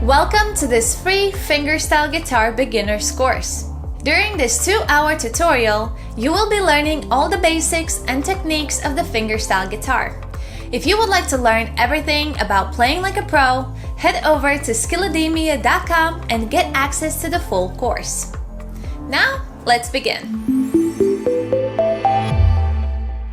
Welcome to this free Fingerstyle Guitar Beginners course. During this 2-hour tutorial, you will be learning all the basics and techniques of the fingerstyle guitar. If you would like to learn everything about playing like a pro, head over to skillademia.com and get access to the full course. Now, let's begin.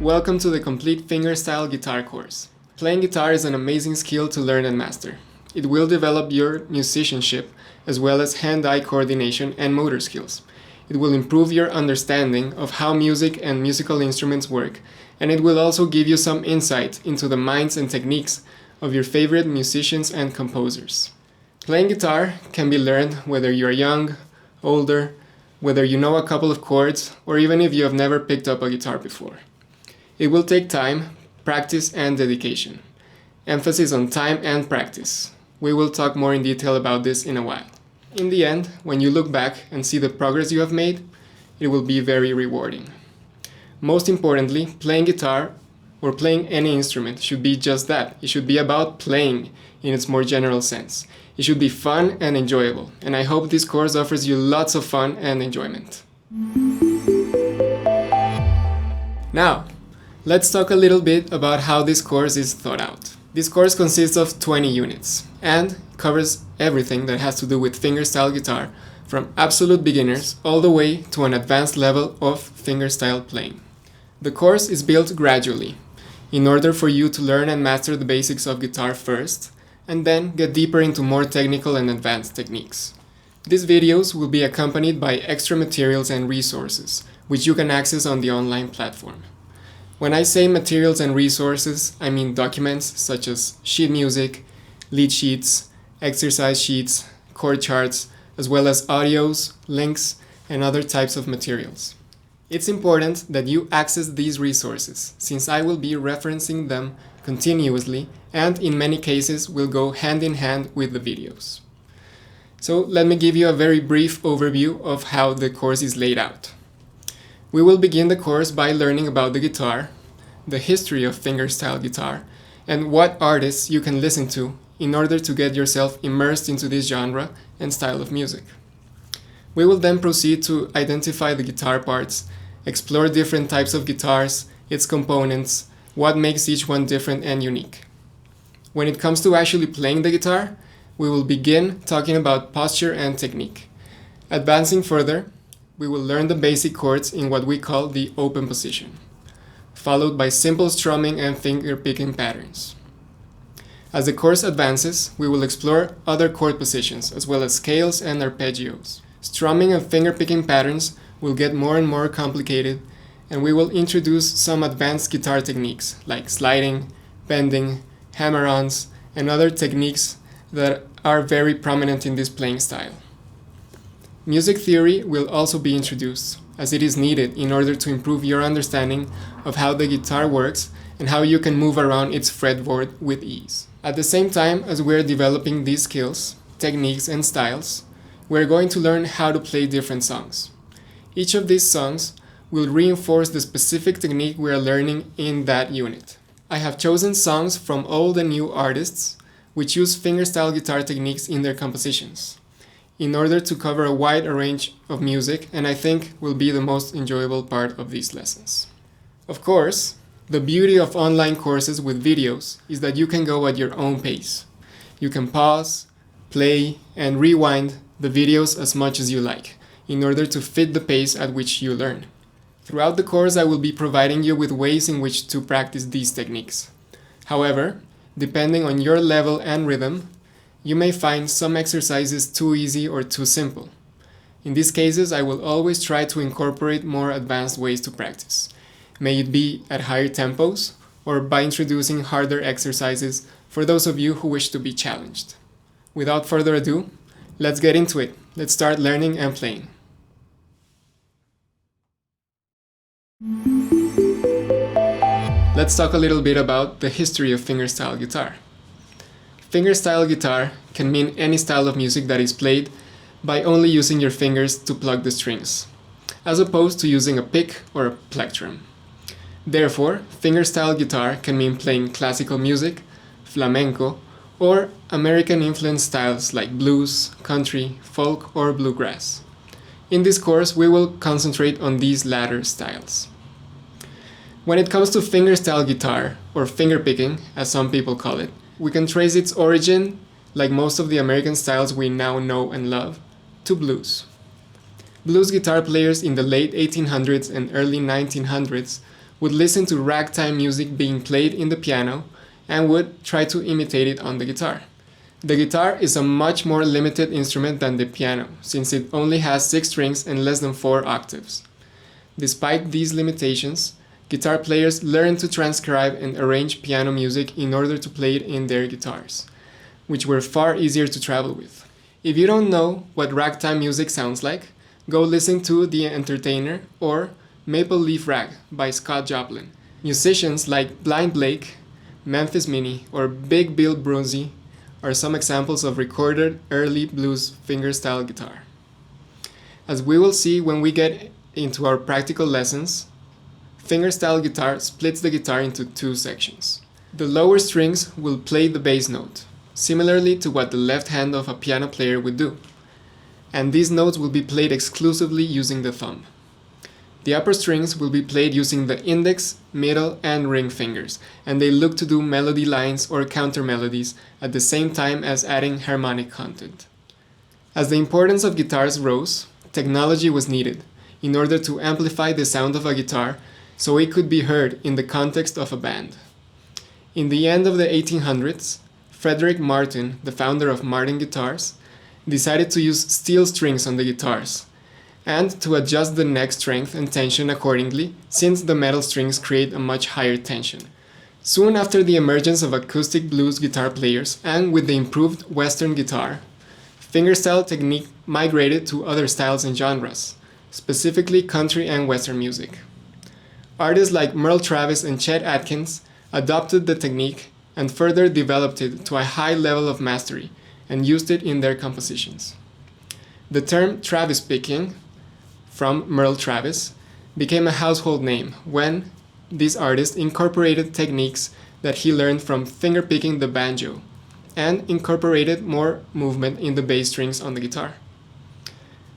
Welcome to the complete fingerstyle guitar course. Playing guitar is an amazing skill to learn and master. It will develop your musicianship as well as hand-eye coordination and motor skills. It will improve your understanding of how music and musical instruments work, and it will also give you some insight into the minds and techniques of your favorite musicians and composers. Playing guitar can be learned whether you are young, older, whether you know a couple of chords, or even if you have never picked up a guitar before. It will take time, practice, and dedication. Emphasis on time and practice. We will talk more in detail about this in a while. In the end, when you look back and see the progress you have made, it will be very rewarding. Most importantly, playing guitar or playing any instrument should be just that. It should be about playing in its more general sense. It should be fun and enjoyable, and I hope this course offers you lots of fun and enjoyment. Now, let's talk a little bit about how this course is thought out. This course consists of 20 units and covers everything that has to do with fingerstyle guitar, from absolute beginners all the way to an advanced level of fingerstyle playing. The course is built gradually, in order for you to learn and master the basics of guitar first, and then get deeper into more technical and advanced techniques. These videos will be accompanied by extra materials and resources, which you can access on the online platform. When I say materials and resources, I mean documents such as sheet music, lead sheets, exercise sheets, chord charts, as well as audios, links, and other types of materials. It's important that you access these resources, since I will be referencing them continuously and in many cases will go hand in hand with the videos. So let me give you a very brief overview of how the course is laid out. We will begin the course by learning about the guitar, the history of fingerstyle guitar, and what artists you can listen to in order to get yourself immersed into this genre and style of music. We will then proceed to identify the guitar parts, explore different types of guitars, its components, what makes each one different and unique. When it comes to actually playing the guitar, we will begin talking about posture and technique. Advancing further, we will learn the basic chords in what we call the open position, followed by simple strumming and finger picking patterns. As the course advances, we will explore other chord positions as well as scales and arpeggios. Strumming and finger picking patterns will get more and more complicated, and we will introduce some advanced guitar techniques like sliding, bending, hammer-ons, and other techniques that are very prominent in this playing style. Music theory will also be introduced, as it is needed in order to improve your understanding of how the guitar works and how you can move around its fretboard with ease. At the same time as we're developing these skills, techniques, and styles, we're going to learn how to play different songs. Each of these songs will reinforce the specific technique we are learning in that unit. I have chosen songs from old and new artists which use fingerstyle guitar techniques in their compositions, in order to cover a wide range of music, and I think will be the most enjoyable part of these lessons. Of course, the beauty of online courses with videos is that you can go at your own pace. You can pause, play, and rewind the videos as much as you like, in order to fit the pace at which you learn. Throughout the course, I will be providing you with ways in which to practice these techniques. However, depending on your level and rhythm, you may find some exercises too easy or too simple. In these cases, I will always try to incorporate more advanced ways to practice. May it be at higher tempos or by introducing harder exercises for those of you who wish to be challenged. Without further ado, let's get into it. Let's start learning and playing. Let's talk a little bit about the history of fingerstyle guitar. Fingerstyle guitar can mean any style of music that is played by only using your fingers to pluck the strings, as opposed to using a pick or a plectrum. Therefore, fingerstyle guitar can mean playing classical music, flamenco, or American-influenced styles like blues, country, folk, or bluegrass. In this course, we will concentrate on these latter styles. When it comes to fingerstyle guitar, or fingerpicking, as some people call it, we can trace its origin, like most of the American styles we now know and love, to blues. Blues guitar players in the late 1800s and early 1900s would listen to ragtime music being played in the piano and would try to imitate it on the guitar. The guitar is a much more limited instrument than the piano, since it only has 6 strings and less than 4 octaves. Despite these limitations, guitar players learned to transcribe and arrange piano music in order to play it in their guitars, which were far easier to travel with. If you don't know what ragtime music sounds like, go listen to The Entertainer or Maple Leaf Rag by Scott Joplin. Musicians like Blind Blake, Memphis Minnie, or Big Bill Broonzy are some examples of recorded early blues fingerstyle guitar. As we will see when we get into our practical lessons, fingerstyle guitar splits the guitar into 2 sections. The lower strings will play the bass note, similarly to what the left hand of a piano player would do, and these notes will be played exclusively using the thumb. The upper strings will be played using the index, middle, and ring fingers, and they look to do melody lines or counter melodies at the same time as adding harmonic content. As the importance of guitars rose, technology was needed in order to amplify the sound of a guitar so it could be heard in the context of a band. In the end of the 1800s, Frederick Martin, the founder of Martin Guitars, decided to use steel strings on the guitars, and to adjust the neck strength and tension accordingly, since the metal strings create a much higher tension. Soon after the emergence of acoustic blues guitar players, and with the improved Western guitar, fingerstyle technique migrated to other styles and genres, specifically country and Western music. Artists like Merle Travis and Chet Atkins adopted the technique and further developed it to a high level of mastery and used it in their compositions. The term Travis picking, from Merle Travis, became a household name when this artist incorporated techniques that he learned from fingerpicking the banjo and incorporated more movement in the bass strings on the guitar.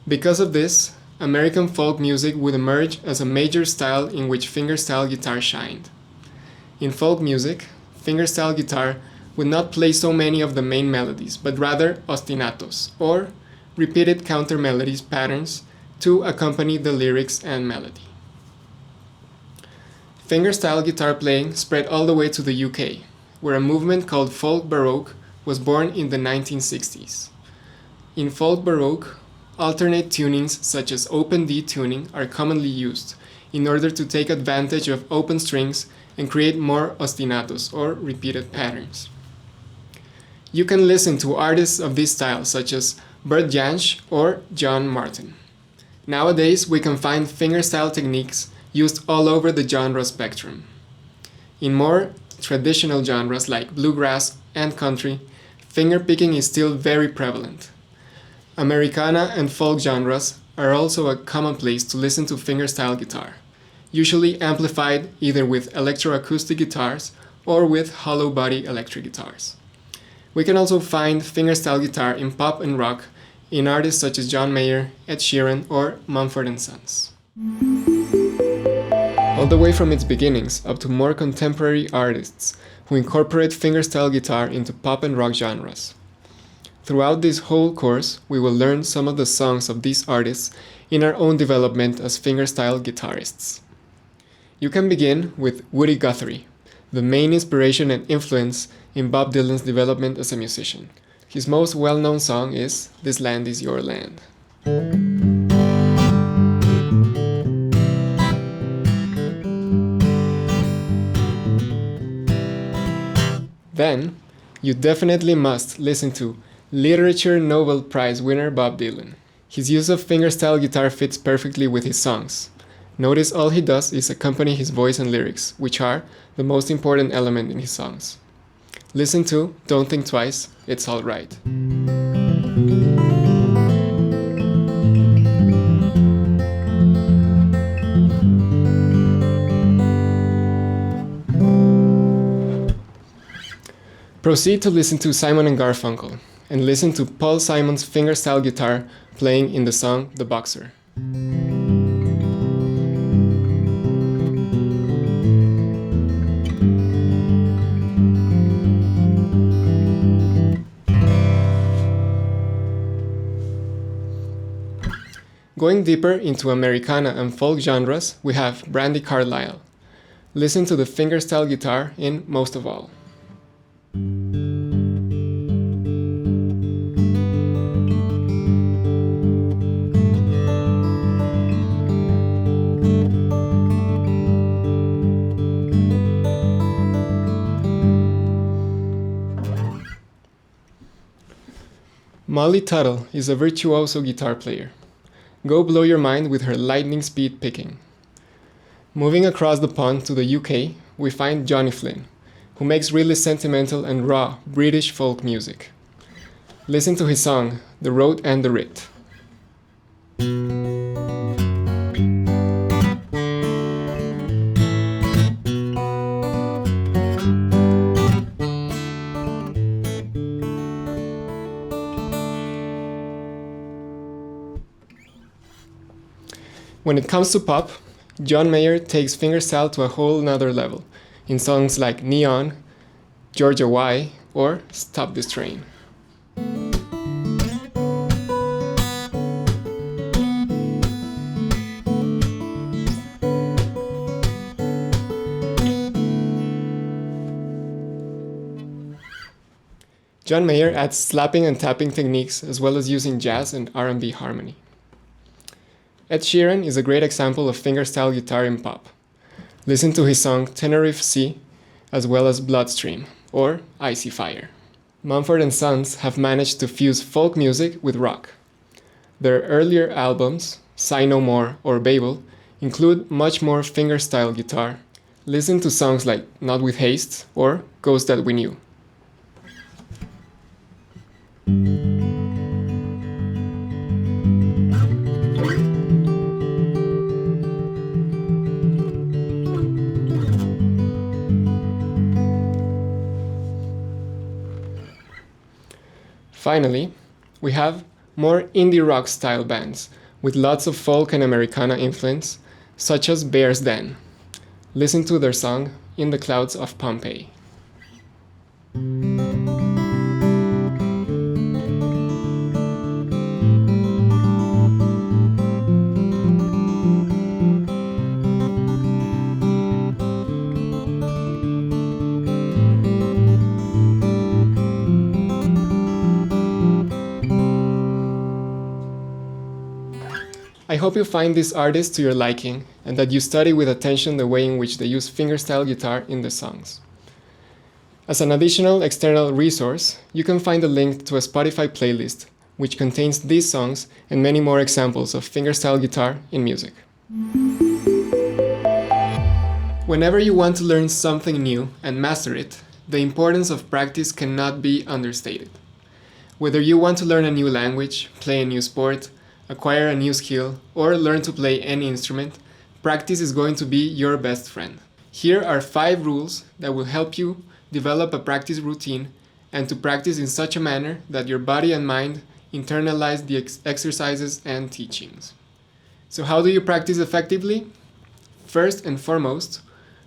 Because of this, American folk music would emerge as a major style in which fingerstyle guitar shined. In folk music, fingerstyle guitar would not play so many of the main melodies, but rather ostinatos, or repeated counter melodies patterns to accompany the lyrics and melody. Fingerstyle guitar playing spread all the way to the UK, where a movement called folk baroque was born in the 1960s. In folk baroque, alternate tunings such as open D tuning are commonly used in order to take advantage of open strings and create more ostinatos or repeated patterns. You can listen to artists of this style such as Bert Jansch or John Martin. Nowadays, we can find fingerstyle techniques used all over the genre spectrum. In more traditional genres like bluegrass and country, fingerpicking is still very prevalent. Americana and folk genres are also a commonplace to listen to fingerstyle guitar, usually amplified either with electroacoustic guitars or with hollow body electric guitars. We can also find fingerstyle guitar in pop and rock in artists such as John Mayer, Ed Sheeran, or Mumford & Sons. All the way from its beginnings up to more contemporary artists who incorporate fingerstyle guitar into pop and rock genres. Throughout this whole course, we will learn some of the songs of these artists in our own development as fingerstyle guitarists. You can begin with Woody Guthrie, the main inspiration and influence in Bob Dylan's development as a musician. His most well-known song is This Land Is Your Land. Then, you definitely must listen to Literature Nobel Prize winner Bob Dylan. His use of fingerstyle guitar fits perfectly with his songs. Notice all he does is accompany his voice and lyrics, which are the most important element in his songs. Listen to Don't Think Twice, It's Alright. Proceed to listen to Simon and Garfunkel, and listen to Paul Simon's fingerstyle guitar playing in the song The Boxer. Going deeper into Americana and folk genres, we have Brandi Carlile. Listen to the fingerstyle guitar in Most of All. Molly Tuttle is a virtuoso guitar player. Go blow your mind with her lightning speed picking. Moving across the pond to the UK, we find Johnny Flynn, who makes really sentimental and raw British folk music. Listen to his song, The Road and the Writ. When it comes to pop, John Mayer takes fingerstyle to a whole nother level in songs like Neon, Georgia Why, or Stop This Train. John Mayer adds slapping and tapping techniques as well as using jazz and R&B harmony. Ed Sheeran is a great example of fingerstyle guitar in pop. Listen to his song Tenerife Sea, as well as Bloodstream, or Icy Fire. Mumford & Sons have managed to fuse folk music with rock. Their earlier albums, Say No More or Babel, include much more fingerstyle guitar. Listen to songs like Not With Haste or Ghost That We Knew. Finally, we have more indie rock style bands with lots of folk and Americana influence, such as Bear's Den. Listen to their song In the Clouds of Pompeii. I hope you find these artists to your liking and that you study with attention the way in which they use fingerstyle guitar in their songs. As an additional external resource, you can find a link to a Spotify playlist which contains these songs and many more examples of fingerstyle guitar in music. Whenever you want to learn something new and master it, the importance of practice cannot be understated. Whether you want to learn a new language, play a new sport, acquire a new skill, or learn to play any instrument, practice is going to be your best friend. Here are 5 rules that will help you develop a practice routine and to practice in such a manner that your body and mind internalize the exercises and teachings. So how do you practice effectively? First and foremost,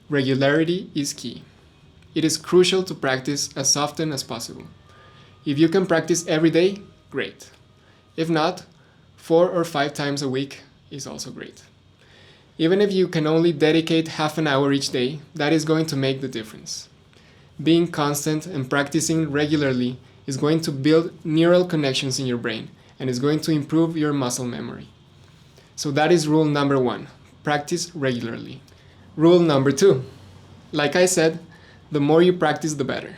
regularity is key. It is crucial to practice as often as possible. If you can practice every day, great. If not, 4 or 5 times a week is also great. Even if you can only dedicate half an hour each day, that is going to make the difference. Being constant and practicing regularly is going to build neural connections in your brain and is going to improve your muscle memory. So that is rule number 1, practice regularly. Rule number 2, like I said, the more you practice, the better.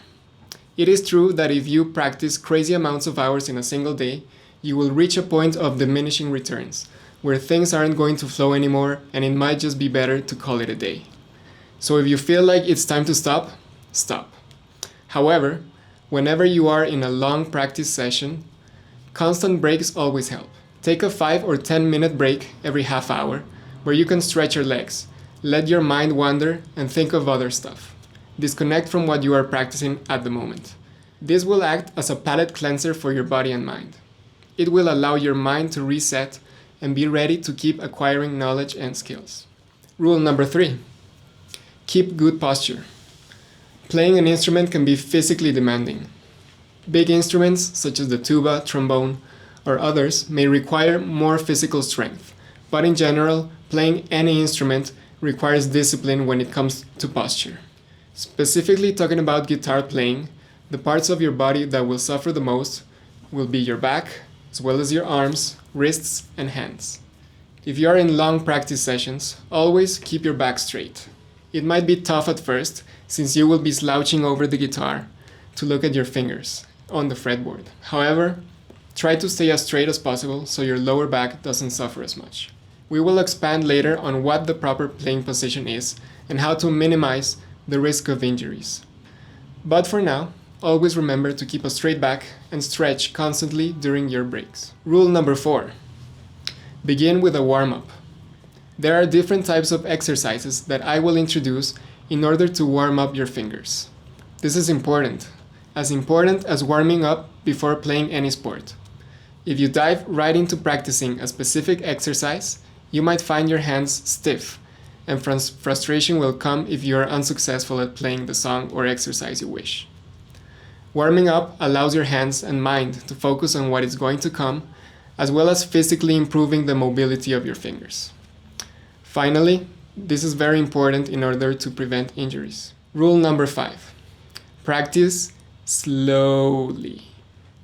It is true that if you practice crazy amounts of hours in a single day, you will reach a point of diminishing returns, where things aren't going to flow anymore and it might just be better to call it a day. So if you feel like it's time to stop, stop. However, whenever you are in a long practice session, constant breaks always help. Take a 5 or 10 minute break every half hour where you can stretch your legs, let your mind wander and think of other stuff. Disconnect from what you are practicing at the moment. This will act as a palate cleanser for your body and mind. It will allow your mind to reset and be ready to keep acquiring knowledge and skills. Rule number 3. Keep good posture. Playing an instrument can be physically demanding. Big instruments, such as the tuba, trombone, or others, may require more physical strength, but in general, playing any instrument requires discipline when it comes to posture. Specifically talking about guitar playing, the parts of your body that will suffer the most will be your back, as well as your arms, wrists, and hands. If you are in long practice sessions, always keep your back straight. It might be tough at first, since you will be slouching over the guitar to look at your fingers on the fretboard. However, try to stay as straight as possible so your lower back doesn't suffer as much. We will expand later on what the proper playing position is and how to minimize the risk of injuries. But for now, always remember to keep a straight back and stretch constantly during your breaks. Rule number 4. Begin with a warm-up. There are different types of exercises that I will introduce in order to warm up your fingers. This is important as warming up before playing any sport. If you dive right into practicing a specific exercise, you might find your hands stiff, and frustration will come if you are unsuccessful at playing the song or exercise you wish. Warming up allows your hands and mind to focus on what is going to come, as well as physically improving the mobility of your fingers. Finally, this is very important in order to prevent injuries. Rule number 5. Practice slowly.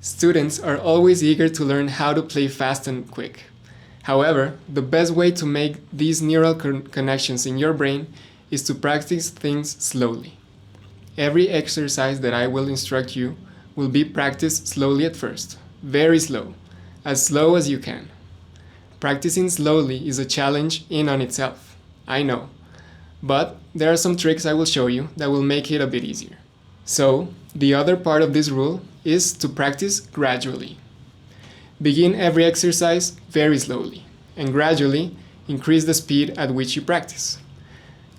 Students are always eager to learn how to play fast and quick. However, the best way to make these neural connections in your brain is to practice things slowly. Every exercise that I will instruct you will be practiced slowly at first, very slow as you can. Practicing slowly is a challenge in on itself, I know, but there are some tricks I will show you that will make it a bit easier. So, the other part of this rule is to practice gradually. Begin every exercise very slowly, and gradually increase the speed at which you practice.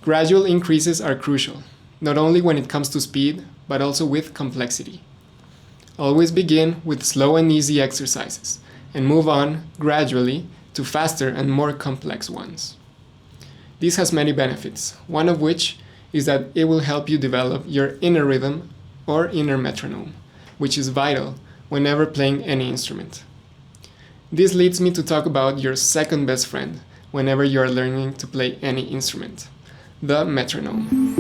Gradual increases are crucial, not only when it comes to speed, but also with complexity. Always begin with slow and easy exercises, and move on gradually to faster and more complex ones. This has many benefits, one of which is that it will help you develop your inner rhythm or inner metronome, which is vital whenever playing any instrument. This leads me to talk about your second best friend whenever you are learning to play any instrument, the metronome.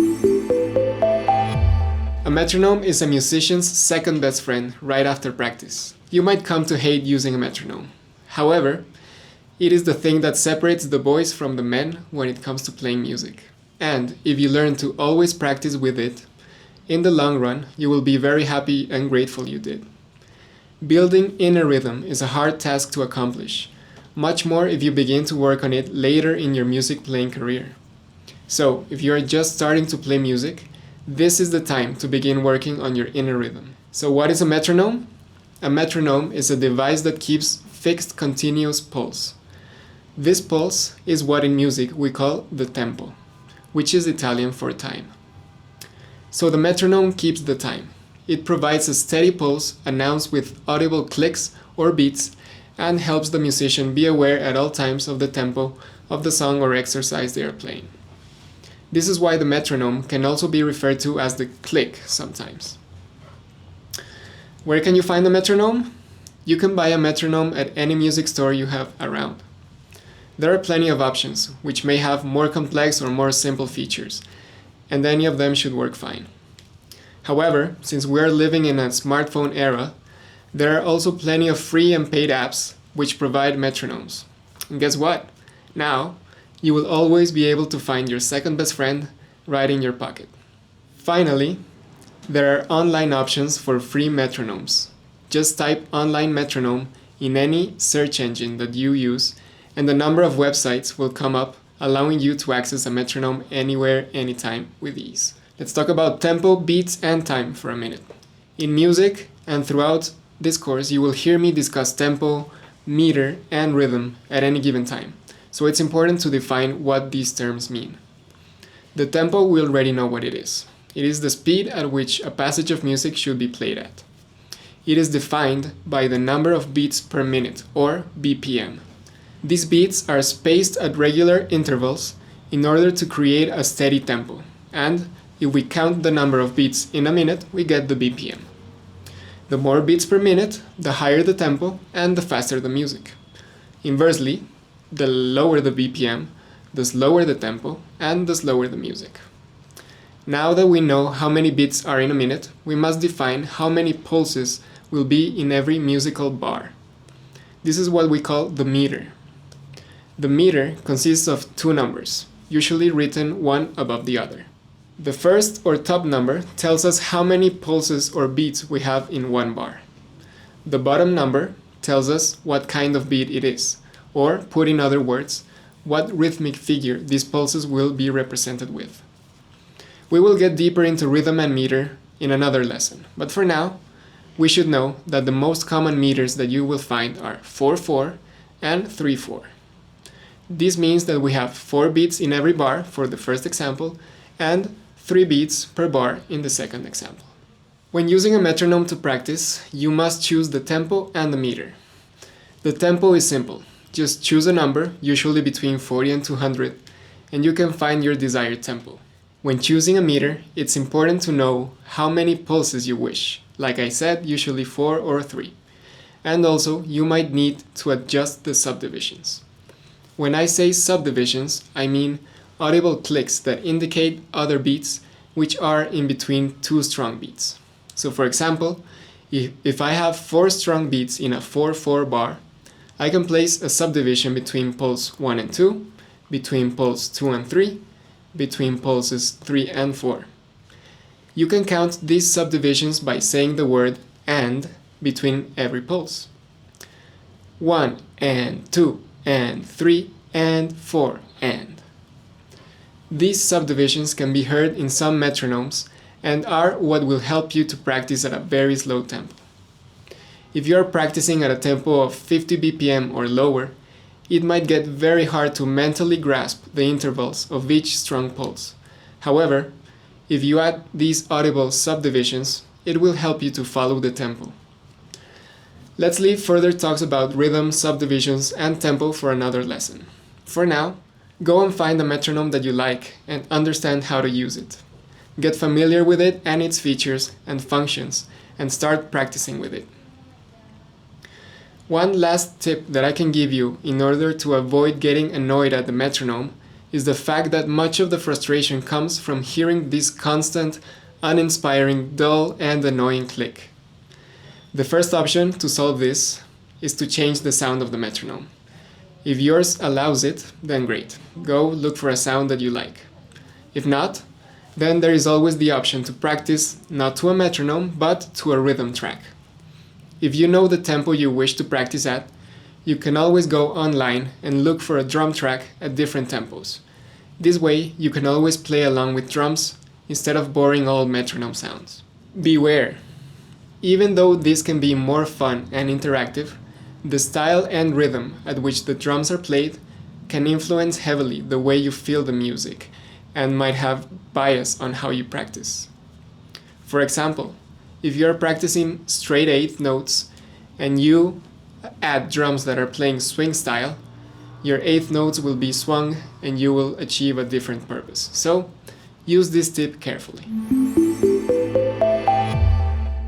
A metronome is a musician's second best friend right after practice. You might come to hate using a metronome. However, it is the thing that separates the boys from the men when it comes to playing music. And if you learn to always practice with it, in the long run, you will be very happy and grateful you did. Building inner rhythm is a hard task to accomplish, much more if you begin to work on it later in your music playing career. So, if you are just starting to play music, this is the time to begin working on your inner rhythm. So what is a metronome? A metronome is a device that keeps fixed continuous pulse. This pulse is what in music we call the tempo, which is Italian for time. So the metronome keeps the time. It provides a steady pulse announced with audible clicks or beats and helps the musician be aware at all times of the tempo of the song or exercise they are playing. This is why the metronome can also be referred to as the click sometimes. Where can you find a metronome? You can buy a metronome at any music store you have around. There are plenty of options, which may have more complex or more simple features, and any of them should work fine. However, since we are living in a smartphone era, there are also plenty of free and paid apps which provide metronomes. And guess what? Now, you will always be able to find your second best friend right in your pocket. Finally, there are online options for free metronomes. Just type online metronome in any search engine that you use, and the number of websites will come up, allowing you to access a metronome anywhere, anytime with ease. Let's talk about tempo, beats, and time for a minute. In music and throughout this course, you will hear me discuss tempo, meter, and rhythm at any given time. So it's important to define what these terms mean. The tempo, we already know what it is. It is the speed at which a passage of music should be played at. It is defined by the number of beats per minute, or BPM. These beats are spaced at regular intervals in order to create a steady tempo, and if we count the number of beats in a minute, we get the BPM. The more beats per minute, the higher the tempo and the faster the music. Inversely, the lower the BPM, the slower the tempo and the slower the music. Now that we know how many beats are in a minute, we must define how many pulses will be in every musical bar. This is what we call the meter. The meter consists of two numbers, usually written one above the other. The first or top number tells us how many pulses or beats we have in one bar. The bottom number tells us what kind of beat it is, or put in other words, what rhythmic figure these pulses will be represented with. We will get deeper into rhythm and meter in another lesson, but for now, we should know that the most common meters that you will find are 4/4 and 3/4. This means that we have 4 beats in every bar for the first example and 3 beats per bar in the second example. When using a metronome to practice, you must choose the tempo and the meter. The tempo is simple. Just choose a number, usually between 40 and 200, and you can find your desired tempo. When choosing a meter, it's important to know how many pulses you wish. Like I said, usually 4 or 3. And also, you might need to adjust the subdivisions. When I say subdivisions, I mean audible clicks that indicate other beats which are in between 2 strong beats. So for example, if I have 4 strong beats in a 4/4 bar, I can place a subdivision between pulse 1 and 2, between pulse 2 and 3, between pulses 3 and 4. You can count these subdivisions by saying the word "and" between every pulse. 1 and 2 and 3 and 4 and. These subdivisions can be heard in some metronomes and are what will help you to practice at a very slow tempo. If you are practicing at a tempo of 50 BPM or lower, it might get very hard to mentally grasp the intervals of each strong pulse. However, if you add these audible subdivisions, it will help you to follow the tempo. Let's leave further talks about rhythm, subdivisions, and tempo for another lesson. For now, go and find a metronome that you like and understand how to use it. Get familiar with it and its features and functions, and start practicing with it. One last tip that I can give you in order to avoid getting annoyed at the metronome is the fact that much of the frustration comes from hearing this constant, uninspiring, dull, and annoying click. The first option to solve this is to change the sound of the metronome. If yours allows it, then great. Go look for a sound that you like. If not, then there is always the option to practice not to a metronome, but to a rhythm track. If you know the tempo you wish to practice at, you can always go online and look for a drum track at different tempos. This way, you can always play along with drums instead of boring old metronome sounds. Beware! Even though this can be more fun and interactive, the style and rhythm at which the drums are played can influence heavily the way you feel the music and might have bias on how you practice. For example, if you are practicing straight 8 notes and you add drums that are playing swing style, your 8th notes will be swung and you will achieve a different purpose. So, use this tip carefully.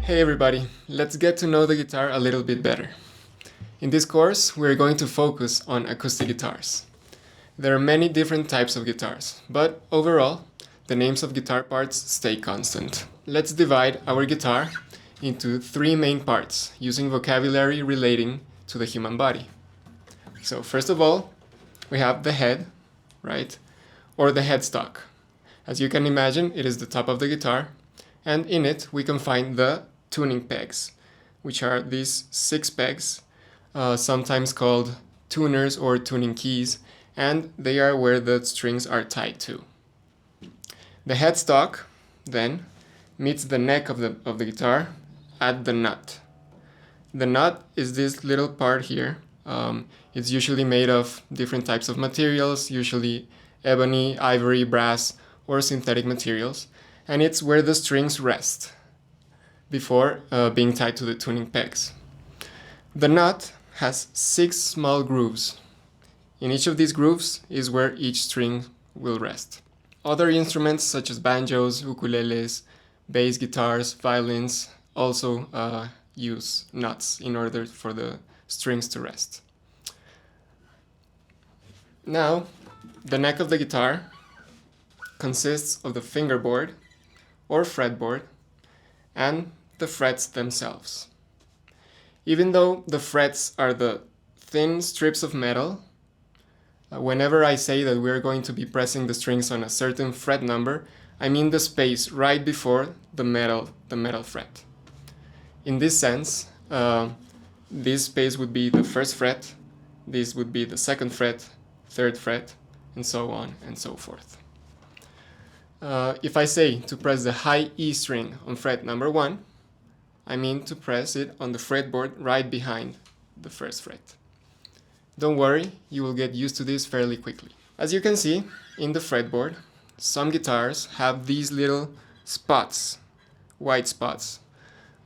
Hey everybody, let's get to know the guitar a little bit better. In this course, we're going to focus on acoustic guitars. There are many different types of guitars, but overall, the names of guitar parts stay constant. Let's divide our guitar into 3 main parts, using vocabulary relating to the human body. So first of all, we have the head, right? Or the headstock. As you can imagine, it is the top of the guitar, and in it we can find the tuning pegs, which are these 6 pegs, sometimes called tuners or tuning keys, and they are where the strings are tied to. The headstock, then, meets the neck of the guitar at the nut. The nut is this little part here. It's usually made of different types of materials, usually ebony, ivory, brass, or synthetic materials. and it's where the strings rest before being tied to the tuning pegs. The nut has 6 small grooves. In each of these grooves is where each string will rest. Other instruments such as banjos, ukuleles, bass guitars, violins also use nuts in order for the strings to rest. Now, the neck of the guitar consists of the fingerboard or fretboard and the frets themselves. Even though the frets are the thin strips of metal, whenever I say that we're going to be pressing the strings on a certain fret number, I mean the space right before the metal fret. In this sense, this space would be the first fret, this would be the second fret, third fret, and so on and so forth. If I say to press the high E string on fret number 1, I mean to press it on the fretboard right behind the first fret. Don't worry, you will get used to this fairly quickly. As you can see, in the fretboard, some guitars have these little spots, white spots.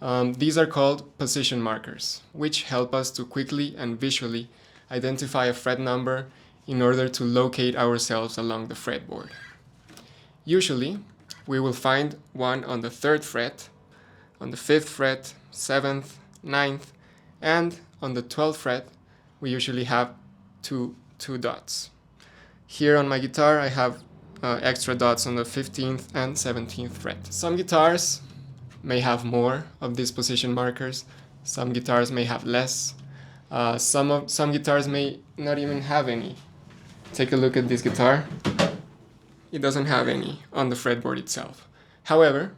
These are called position markers, which help us to quickly and visually identify a fret number in order to locate ourselves along the fretboard. Usually, we will find one on the 3rd fret, on the 5th fret, 7th, 9th, and on the 12th fret, we usually have two dots. Here on my guitar, I have extra dots on the 15th and 17th fret. Some guitars may have more of these position markers. Some guitars may have less. Some guitars may not even have any. Take a look at this guitar. It doesn't have any on the fretboard itself. However,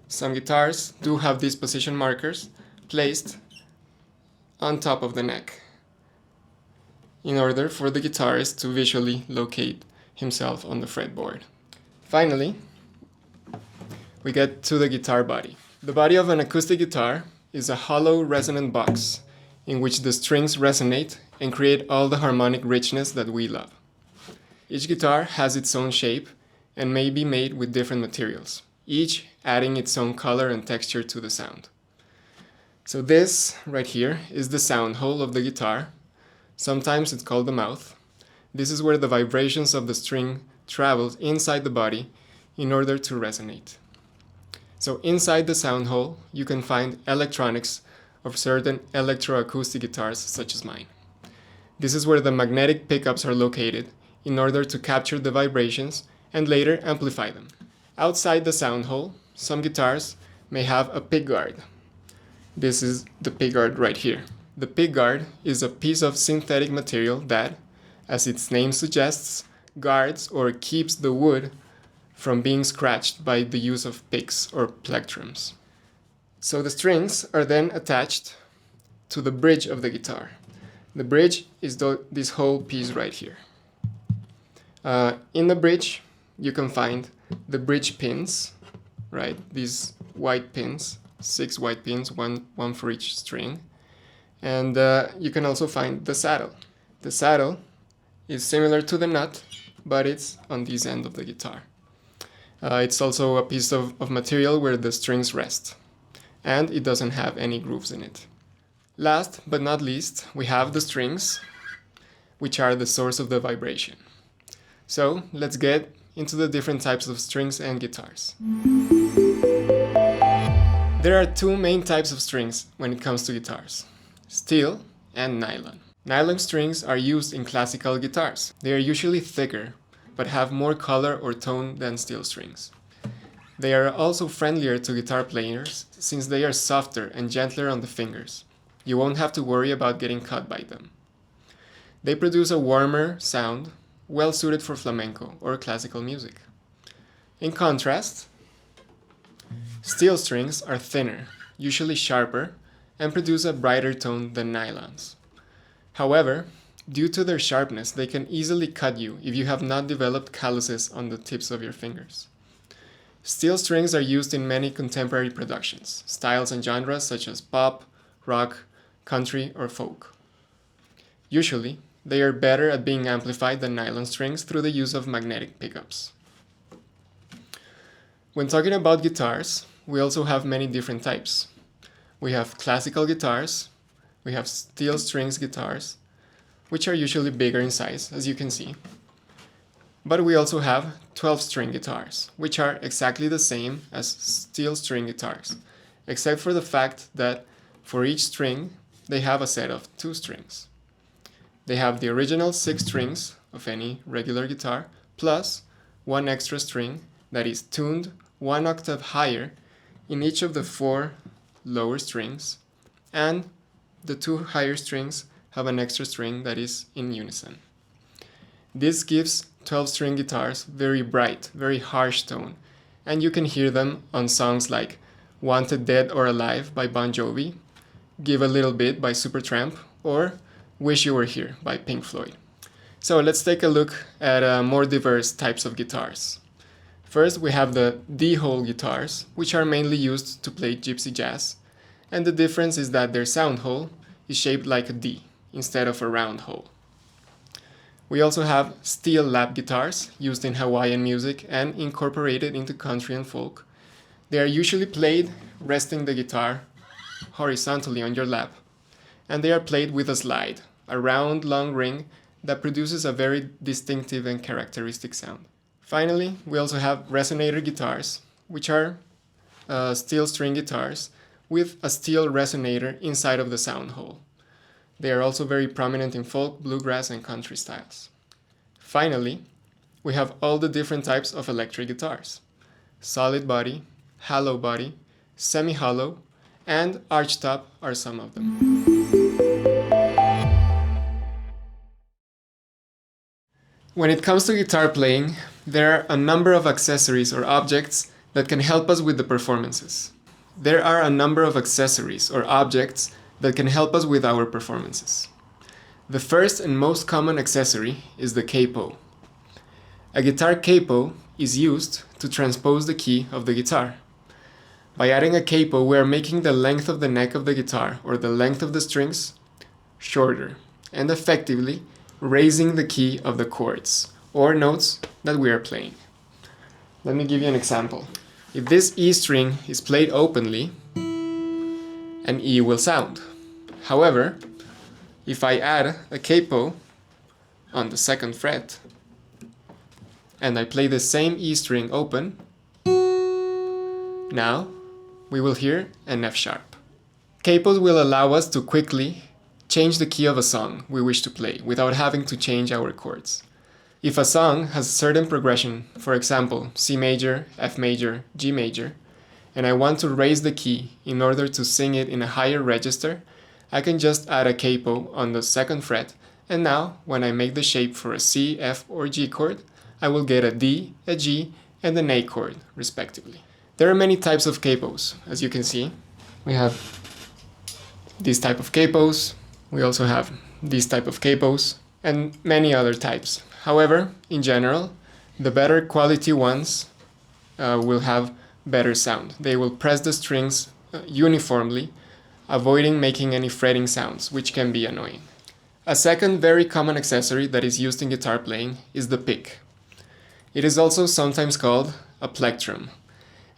some guitars do have these position markers placed on top of the neck in order for the guitarist to visually locate himself on the fretboard. Finally, we get to the guitar body. The body of an acoustic guitar is a hollow resonant box in which the strings resonate and create all the harmonic richness that we love. Each guitar has its own shape and may be made with different materials, each adding its own color and texture to the sound. So this right here is the sound hole of the guitar. Sometimes it's called the mouth. This is where the vibrations of the string travels inside the body in order to resonate. So inside the sound hole, you can find electronics of certain electroacoustic guitars such as mine. This is where the magnetic pickups are located in order to capture the vibrations and later amplify them. Outside the sound hole, some guitars may have a pickguard. This is the pickguard right here. The pickguard is a piece of synthetic material that, as its name suggests, guards or keeps the wood from being scratched by the use of picks or plectrums. So the strings are then attached to the bridge of the guitar. The bridge is this whole piece right here. In the bridge, you can find the bridge pins, right? These white pins, 6 white pins, one for each string. And you can also find the saddle. The saddle is similar to the nut, but it's on this end of the guitar. It's also a piece of material where the strings rest, and it doesn't have any grooves in it. Last but not least, we have the strings, which are the source of the vibration. So let's get into the different types of strings and guitars. There are 2 main types of strings when it comes to guitars: steel and nylon. Nylon strings are used in classical guitars. They are usually thicker, but have more color or tone than steel strings. They are also friendlier to guitar players since they are softer and gentler on the fingers. You won't have to worry about getting cut by them. They produce a warmer sound, well suited for flamenco or classical music. In contrast, steel strings are thinner, usually sharper, and produce a brighter tone than nylons. However, due to their sharpness, they can easily cut you if you have not developed calluses on the tips of your fingers. Steel strings are used in many contemporary productions, styles and genres such as pop, rock, country, or folk. Usually, they are better at being amplified than nylon strings through the use of magnetic pickups. When talking about guitars, we also have many different types. We have classical guitars, we have steel strings guitars, which are usually bigger in size, as you can see. But we also have 12-string guitars, which are exactly the same as steel string guitars, except for the fact that for each string, they have a set of 2 strings. They have the original 6 strings of any regular guitar, plus 1 extra string that is tuned 1 octave higher in each of the 4 lower strings, and the 2 higher strings have an extra string that is in unison. This gives 12-string guitars very bright, very harsh tone, and you can hear them on songs like Wanted Dead or Alive by Bon Jovi, Give a Little Bit by Supertramp, or Wish You Were Here by Pink Floyd. So let's take a look at more diverse types of guitars. First, we have the D-hole guitars, which are mainly used to play gypsy jazz, and the difference is that their sound hole is shaped like a D instead of a round hole. We also have steel lap guitars used in Hawaiian music and incorporated into country and folk. They are usually played resting the guitar horizontally on your lap, and they are played with a slide, a round long ring that produces a very distinctive and characteristic sound. Finally, we also have resonator guitars, which are steel string guitars with a steel resonator inside of the sound hole. They are also very prominent in folk, bluegrass, and country styles. Finally, we have all the different types of electric guitars: solid body, hollow body, semi-hollow, and archtop are some of them. When it comes to guitar playing, there are a number of accessories or objects that can help us with the performances. There are a number of accessories or objects that can help us with our performances. The first and most common accessory is the capo. A guitar capo is used to transpose the key of the guitar. By adding a capo, we are making the length of the neck of the guitar, or the length of the strings, shorter, and effectively raising the key of the chords or notes that we are playing. Let me give you an example. If this E string is played openly, an E will sound. However, if I add a capo on the 2nd fret and I play the same E string open, now we will hear an F sharp. Capos will allow us to quickly change the key of a song we wish to play without having to change our chords. If a song has a certain progression, for example, C major, F major, G major, and I want to raise the key in order to sing it in a higher register, I can just add a capo on the 2nd fret, and now when I make the shape for a C, F, or G chord, I will get a D, a G, and an A chord, respectively. There are many types of capos, as you can see. We have this type of capos, we also have these type of capos, and many other types. However, in general, the better quality ones will have better sound. They will press the strings uniformly, avoiding making any fretting sounds, which can be annoying. A second very common accessory that is used in guitar playing is the pick. It is also sometimes called a plectrum,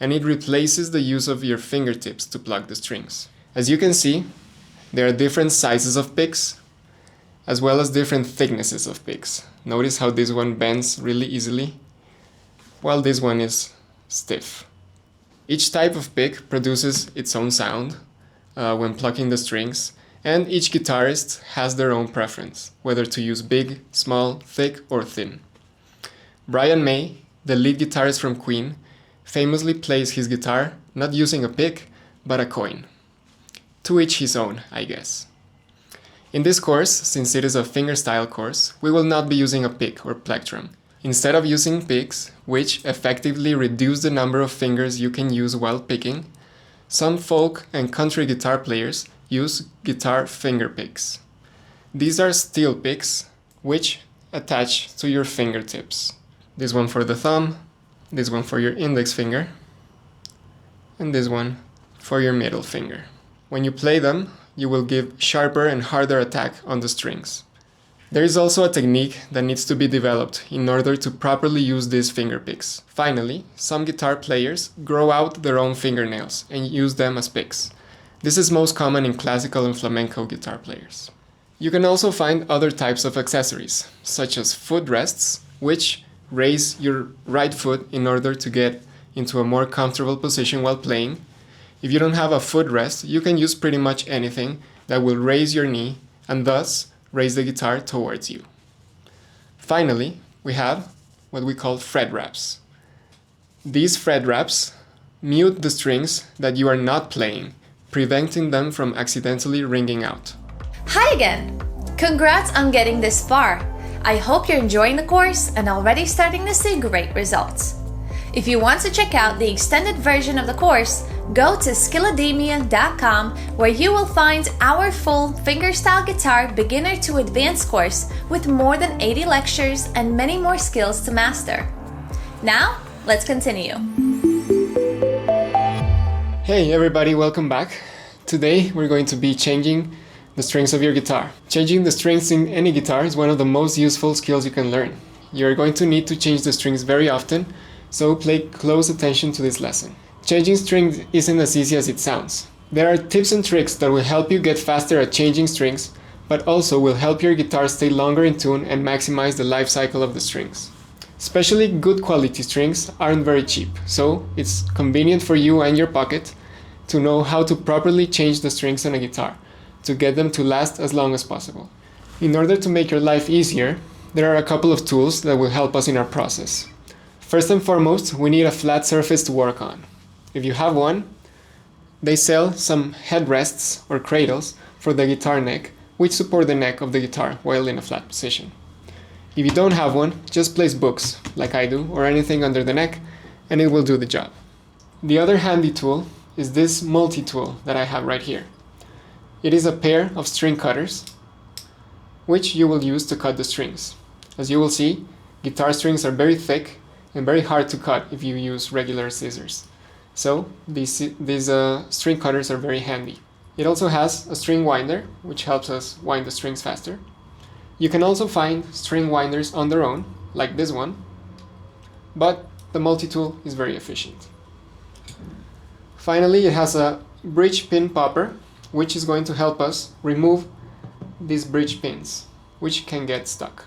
and it replaces the use of your fingertips to pluck the strings. As you can see, there are different sizes of picks, as well as different thicknesses of picks. Notice how this one bends really easily, while this one is stiff. Each type of pick produces its own sound when plucking the strings, and each guitarist has their own preference, whether to use big, small, thick, or thin. Brian May, the lead guitarist from Queen, famously plays his guitar not using a pick, but a coin. To each his own, I guess. In this course, since it is a fingerstyle course, we will not be using a pick or plectrum. Instead of using picks, which effectively reduce the number of fingers you can use while picking, some folk and country guitar players use guitar finger picks. These are steel picks, which attach to your fingertips. This one for the thumb, this one for your index finger, and this one for your middle finger. When you play them, you will give sharper and harder attack on the strings. There is also a technique that needs to be developed in order to properly use these finger picks. Finally, some guitar players grow out their own fingernails and use them as picks. This is most common in classical and flamenco guitar players. You can also find other types of accessories, such as footrests, which raise your right foot in order to get into a more comfortable position while playing. If you don't have a footrest, you can use pretty much anything that will raise your knee and thus raise the guitar towards you. Finally, we have what we call fret wraps. These fret wraps mute the strings that you are not playing, preventing them from accidentally ringing out. Hi again! Congrats on getting this far! I hope you're enjoying the course and already starting to see great results. If you want to check out the extended version of the course, go to skillademia.com where you will find our full Fingerstyle Guitar Beginner to Advanced course with more than 80 lectures and many more skills to master. Now, let's continue. Hey everybody, welcome back. Today we're going to be changing the strings of your guitar. Changing the strings in any guitar is one of the most useful skills you can learn. You're going to need to change the strings very often, so pay close attention to this lesson. Changing strings isn't as easy as it sounds. There are tips and tricks that will help you get faster at changing strings, but also will help your guitar stay longer in tune and maximize the life cycle of the strings. Especially good quality strings aren't very cheap, so it's convenient for you and your pocket to know how to properly change the strings on a guitar to get them to last as long as possible. In order to make your life easier, there are a couple of tools that will help us in our process. First and foremost, we need a flat surface to work on. If you have one, they sell some headrests or cradles for the guitar neck, which support the neck of the guitar while in a flat position. If you don't have one, just place books, like I do, or anything under the neck, and it will do the job. The other handy tool is this multi-tool that I have right here. It is a pair of string cutters, which you will use to cut the strings. As you will see, guitar strings are very thick and very hard to cut if you use regular scissors. So these string cutters are very handy. It also has a string winder, which helps us wind the strings faster. You can also find string winders on their own, like this one, but the multi-tool is very efficient. Finally, it has a bridge pin popper, which is going to help us remove these bridge pins, which can get stuck.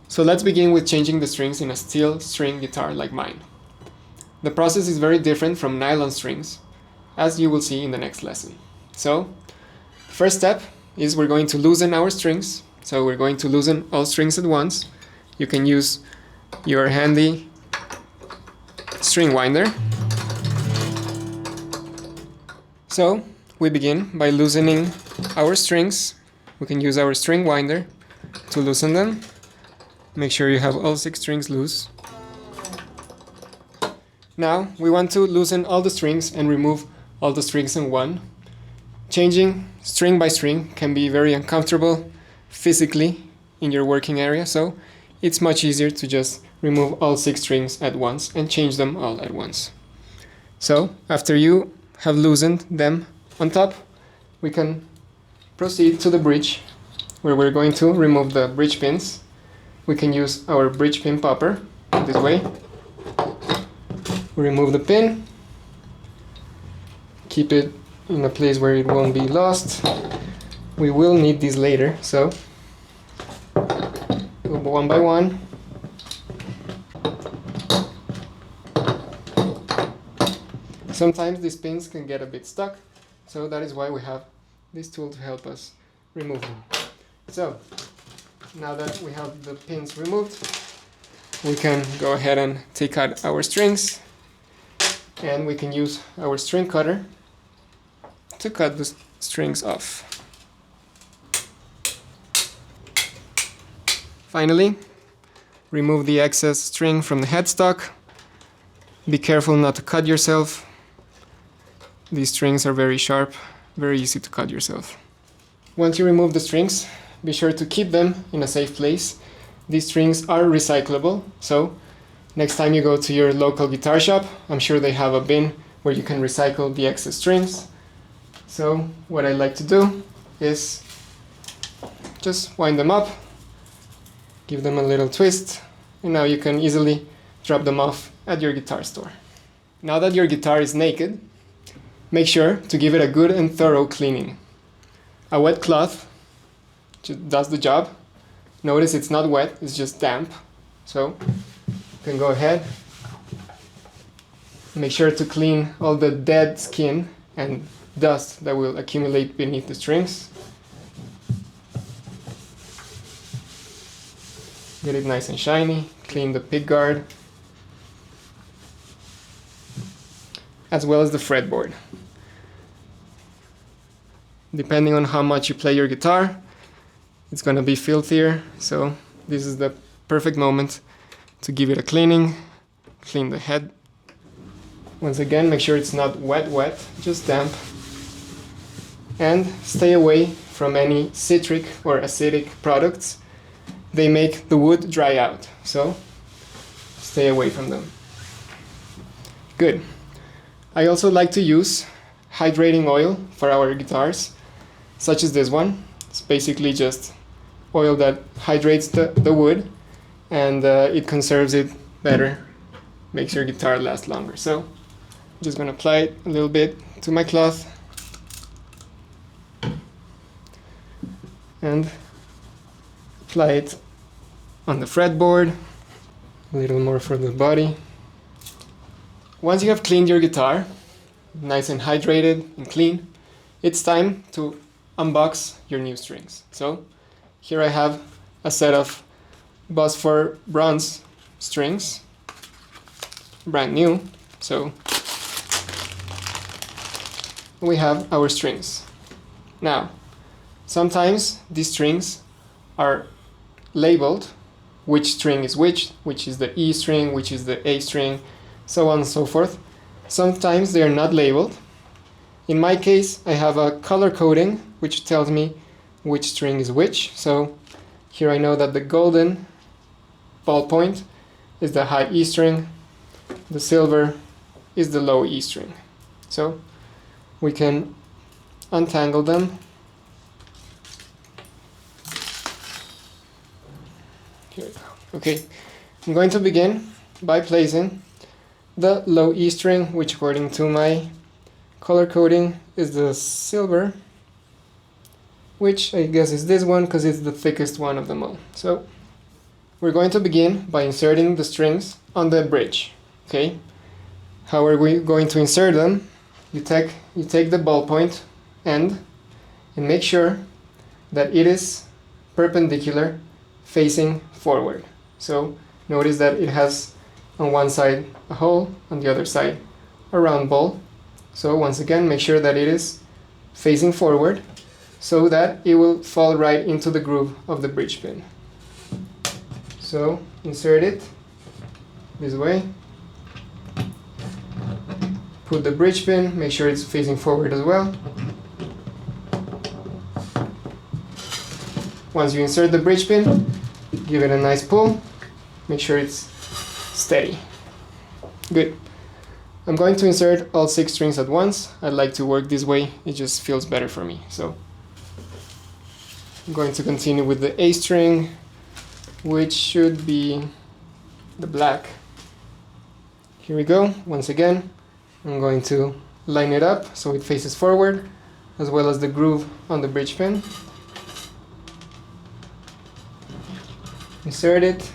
So let's begin with changing the strings in a steel string guitar like mine. The process is very different from nylon strings, as you will see in the next lesson. So, first step is we're going to loosen our strings. So we're going to loosen all strings at once. You can use your handy string winder. So we begin by loosening our strings. We can use our string winder to loosen them. Make sure you have all 6 strings loose. Now we want to loosen all the strings and remove all the strings in one. Changing string by string can be very uncomfortable physically in your working area, so it's much easier to just remove all 6 strings at once and change them all at once. So after you have loosened them on top, we can proceed to the bridge, where we're going to remove the bridge pins. We can use our bridge pin popper this way. We remove the pin, keep it in a place where it won't be lost. We will need these later, so go one by one. Sometimes these pins can get a bit stuck, so that is why we have this tool to help us remove them. So now that we have the pins removed, we can go ahead and take out our strings, and we can use our string cutter to cut the strings off. Finally, remove the excess string from the headstock. Be careful not to cut yourself. These strings are very sharp, very easy to cut yourself. Once you remove the strings, be sure to keep them in a safe place. These strings are recyclable, so next time you go to your local guitar shop, I'm sure they have a bin where you can recycle the excess strings. So what I like to do is just wind them up give them a little twist, and now you can easily drop them off at your guitar store. Now that your guitar is naked, make sure to give it a good and thorough cleaning. A wet cloth just does the job. Notice it's not wet, it's just damp. So you can go ahead, make sure to clean all the dead skin and dust that will accumulate beneath the strings. Get it nice and shiny, clean the pick guard, as well as the fretboard. Depending on how much you play your guitar, it's going to be filthier, so this is the perfect moment to give it a cleaning. Clean the head. Once again, make sure it's not wet, just damp. And stay away from any citric or acidic products. They make the wood dry out, so stay away from them. Good. I also like to use hydrating oil for our guitars, such as this one. It's basically just oil that hydrates the wood, and it conserves it better, makes your guitar last longer. So I'm just going to apply it a little bit to my cloth and apply it on the fretboard, a little more for the body. Once you have cleaned your guitar, nice and hydrated and clean, it's time to unbox your new strings. So here I have a set of Boss 4 bronze strings, brand new. So we have our strings. Now, sometimes these strings are labeled, which string is which is the E string, which is the A string, so on and so forth. Sometimes they are not labeled. In my case, I have a color coding which tells me which string is which. So here I know that the golden ballpoint is the high E string, the silver is the low E string. So we can untangle them. Here we go. Okay, I'm going to begin by placing the low E string, which according to my color coding is the silver, which I guess is this one because it's the thickest one of them all. So we're going to begin by inserting the strings on the bridge. Okay, how are we going to insert them? You take the ballpoint end and make sure that it is perpendicular, facing forward. So notice that it has on one side a hole, on the other side a round ball. So once again, make sure that it is facing forward so that it will fall right into the groove of the bridge pin. So insert it this way, put the bridge pin, make sure it's facing forward as well. Once you insert the bridge pin, give it a nice pull, make sure it's steady. Good. I'm going to insert all 6 strings at once. I like to work this way, it just feels better for me. So I'm going to continue with the A string, which should be the black. Here we go. Once again, I'm going to line it up so it faces forward, as well as the groove on the bridge pin. Insert it,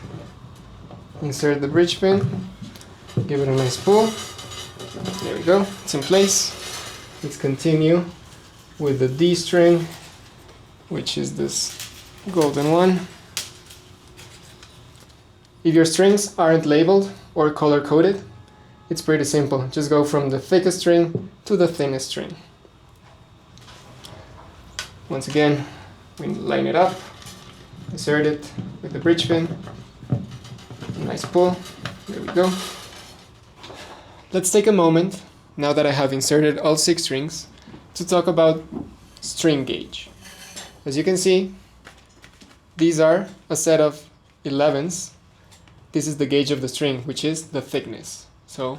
insert the bridge pin, give it a nice pull. There we go, it's in place. Let's continue with the D string, which is this golden one. If your strings aren't labeled or color coded, it's pretty simple. Just go from the thickest string to the thinnest string. Once again, we line it up, insert it with the bridge pin, nice pull, there we go. Let's take a moment, now that I have inserted all 6 strings, to talk about string gauge. As you can see, these are a set of 11s. This is the gauge of the string, which is the thickness. So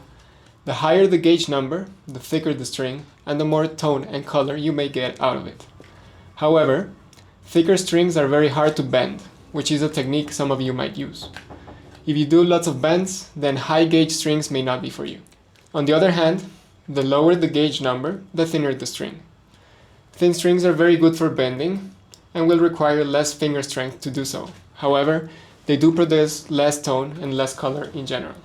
the higher the gauge number, the thicker the string, and the more tone and color you may get out of it. However, thicker strings are very hard to bend. which is a technique some of you might use. If you do lots of bends, then high gauge strings may not be for you. On the other hand, the lower the gauge number, the thinner the string. Thin strings are very good for bending and will require less finger strength to do so. However, they do produce less tone and less color in general.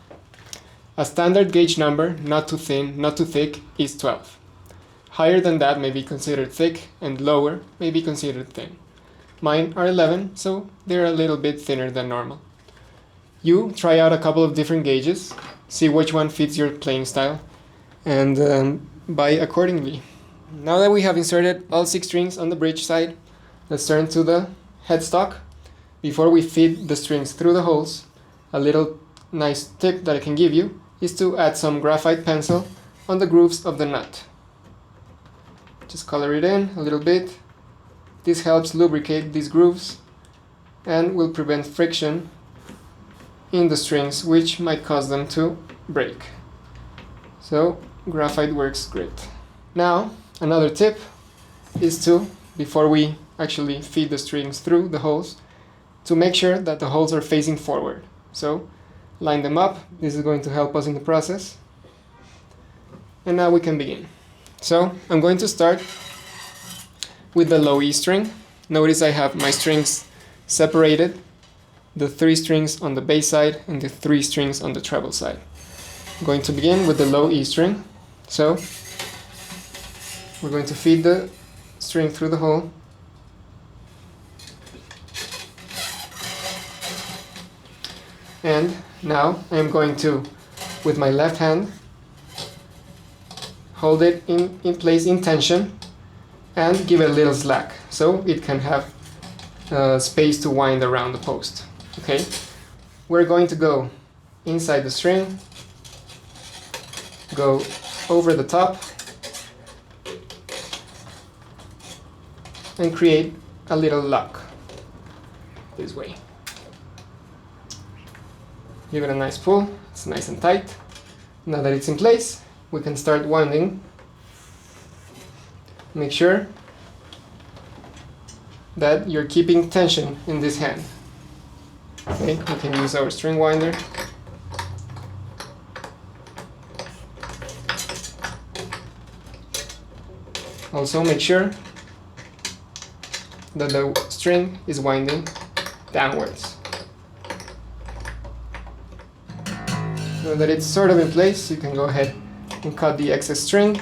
A standard gauge number, not too thin, not too thick, is 12. Higher than that may be considered thick, and lower may be considered thin. Mine are 11, so they're a little bit thinner than normal. You try out a couple of different gauges, see which one fits your playing style, and buy accordingly. Now that we have inserted all 6 strings on the bridge side, let's turn to the headstock. Before we feed the strings through the holes, a little nice tip that I can give you is to add some graphite pencil on the grooves of the nut. Just color it in a little bit. This helps lubricate these grooves and will prevent friction in the strings, which might cause them to break. So graphite works great. Now, another tip is to, before we actually feed the strings through the holes, to make sure that the holes are facing forward. So line them up. This is going to help us in the process. And now we can begin. So I'm going to start with the low E string. Notice I have my strings separated, the 3 strings on the bass side and the 3 strings on the treble side. I'm going to begin with the low E string. So we're going to feed the string through the hole. And now I'm going to, with my left hand, hold it in place in tension and give it a little slack so it can have space to wind around the post. Okay, we're going to go inside the string, go over the top, and create a little lock this way. Give it a nice pull, it's nice and tight. Now that it's in place, we can start winding. Make sure that you're keeping tension in this hand. Okay, we can use our string winder. Also make sure that the string is winding downwards. Now that it's sort of in place, you can go ahead and cut the excess string.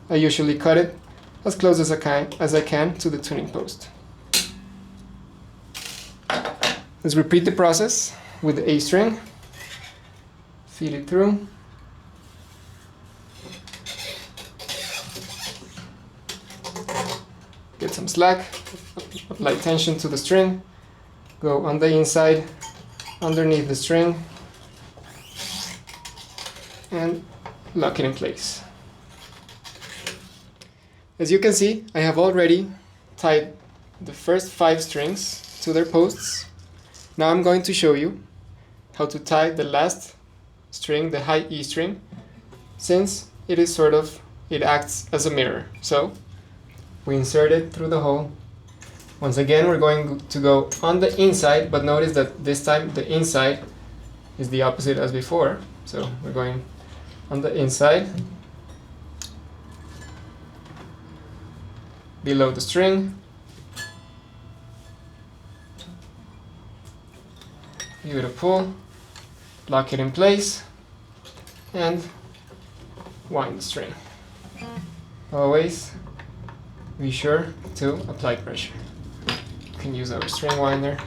I usually cut it as close as I can to the tuning post. Let's repeat the process with the A string. Feed it through. Get some slack, apply tension to the string, go on the inside, underneath the string, and lock it in place. As you can see, I have already tied the first 5 strings to their posts. Now I'm going to show you how to tie the last string, the high E string, since it acts as a mirror. So we insert it through the hole. Once again, we're going to go on the inside, but notice that this time the inside is the opposite as before. So we're going on the inside, below the string, give it a pull, lock it in place, and wind the string. Always be sure to apply pressure. You can use our string winder.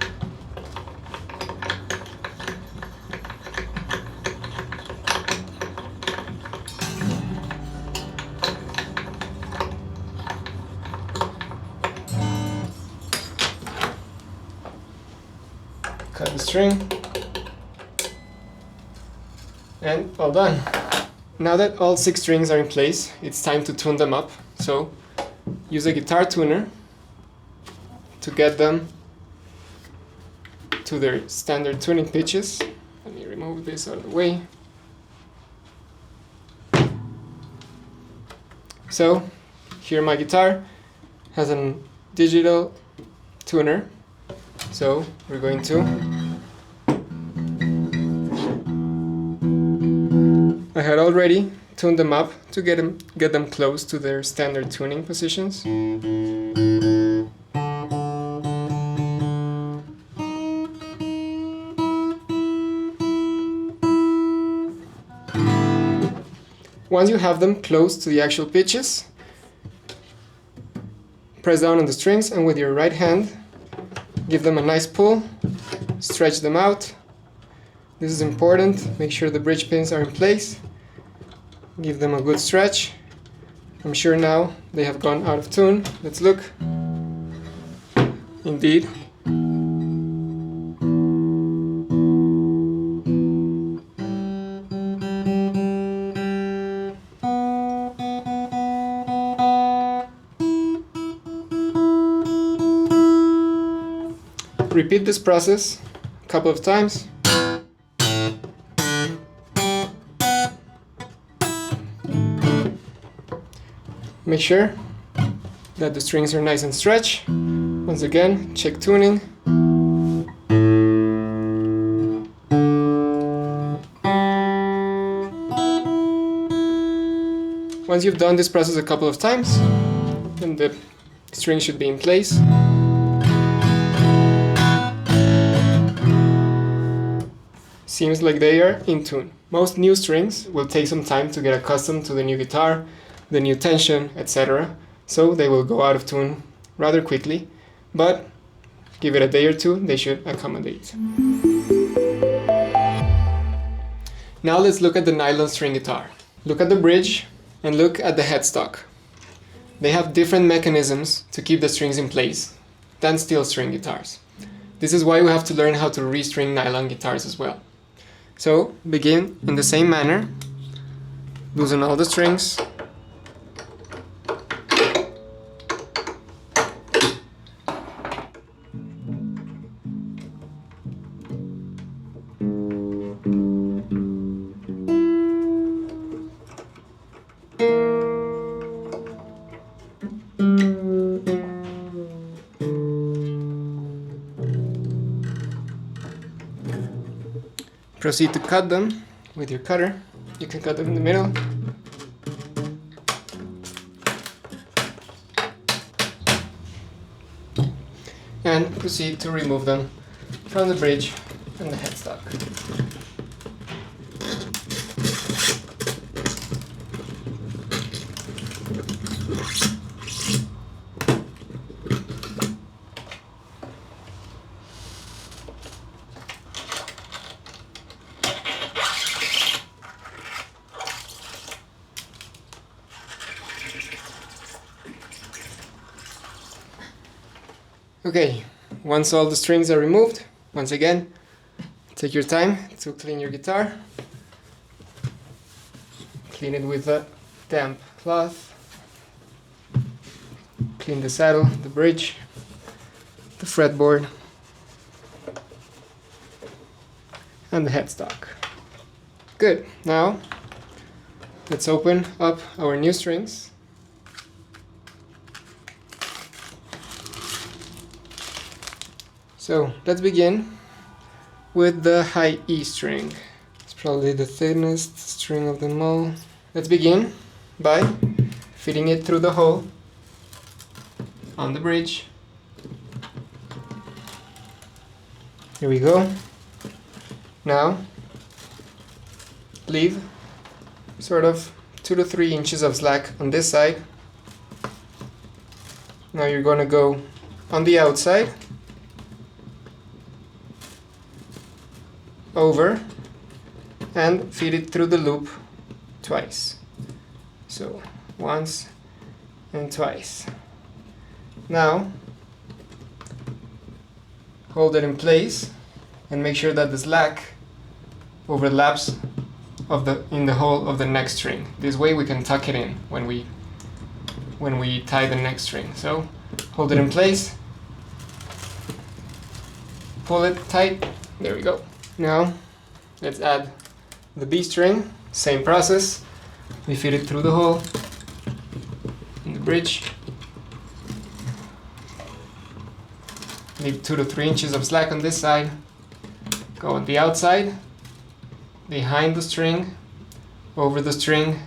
Cut the string, and all done. Now that all 6 strings are in place, it's time to tune them up. So use a guitar tuner to get them to their standard tuning pitches. Let me remove this out of the way. So here my guitar has a digital tuner So we're going to I had already tuned them up to get them close to their standard tuning positions. Once you have them close to the actual pitches, press down on the strings and with your right hand give them a nice pull, stretch them out. This is important, make sure the bridge pins are in place, give them a good stretch. I'm sure now they have gone out of tune. Let's look. Indeed. Repeat this process a couple of times. Make sure that the strings are nice and stretched. Once again, check tuning. Once you've done this process a couple of times, then the string should be in place. Seems like they are in tune. Most new strings will take some time to get accustomed to the new guitar, the new tension, etc. So they will go out of tune rather quickly, but give it a day or two, they should accommodate. Now let's look at the nylon string guitar. Look at the bridge and look at the headstock. They have different mechanisms to keep the strings in place than steel string guitars. This is why we have to learn how to restring nylon guitars as well. So begin in the same manner, loosen all the strings, proceed to cut them with your cutter. You can cut them in the middle. And proceed to remove them from the bridge and the headstock. Okay, once all the strings are removed, once again, take your time to clean your guitar. Clean it with a damp cloth. Clean the saddle, the bridge, the fretboard, and the headstock. Good, now let's open up our new strings. So let's begin with the high E string. It's probably the thinnest string of them all. Let's begin by fitting it through the hole on the bridge. Here we go. Now leave sort of 2 to 3 inches of slack on this side. Now you're going to go on the outside, over, and feed it through the loop twice. So once and twice. Now hold it in place and make sure that the slack overlaps in the hole of the next string. This way we can tuck it in when we tie the next string. So hold it in place, pull it tight, there we go. Now let's add the B string, same process. We feed it through the hole in the bridge. leave 2 to 3 inches of slack on this side, go on the outside, behind the string, over the string,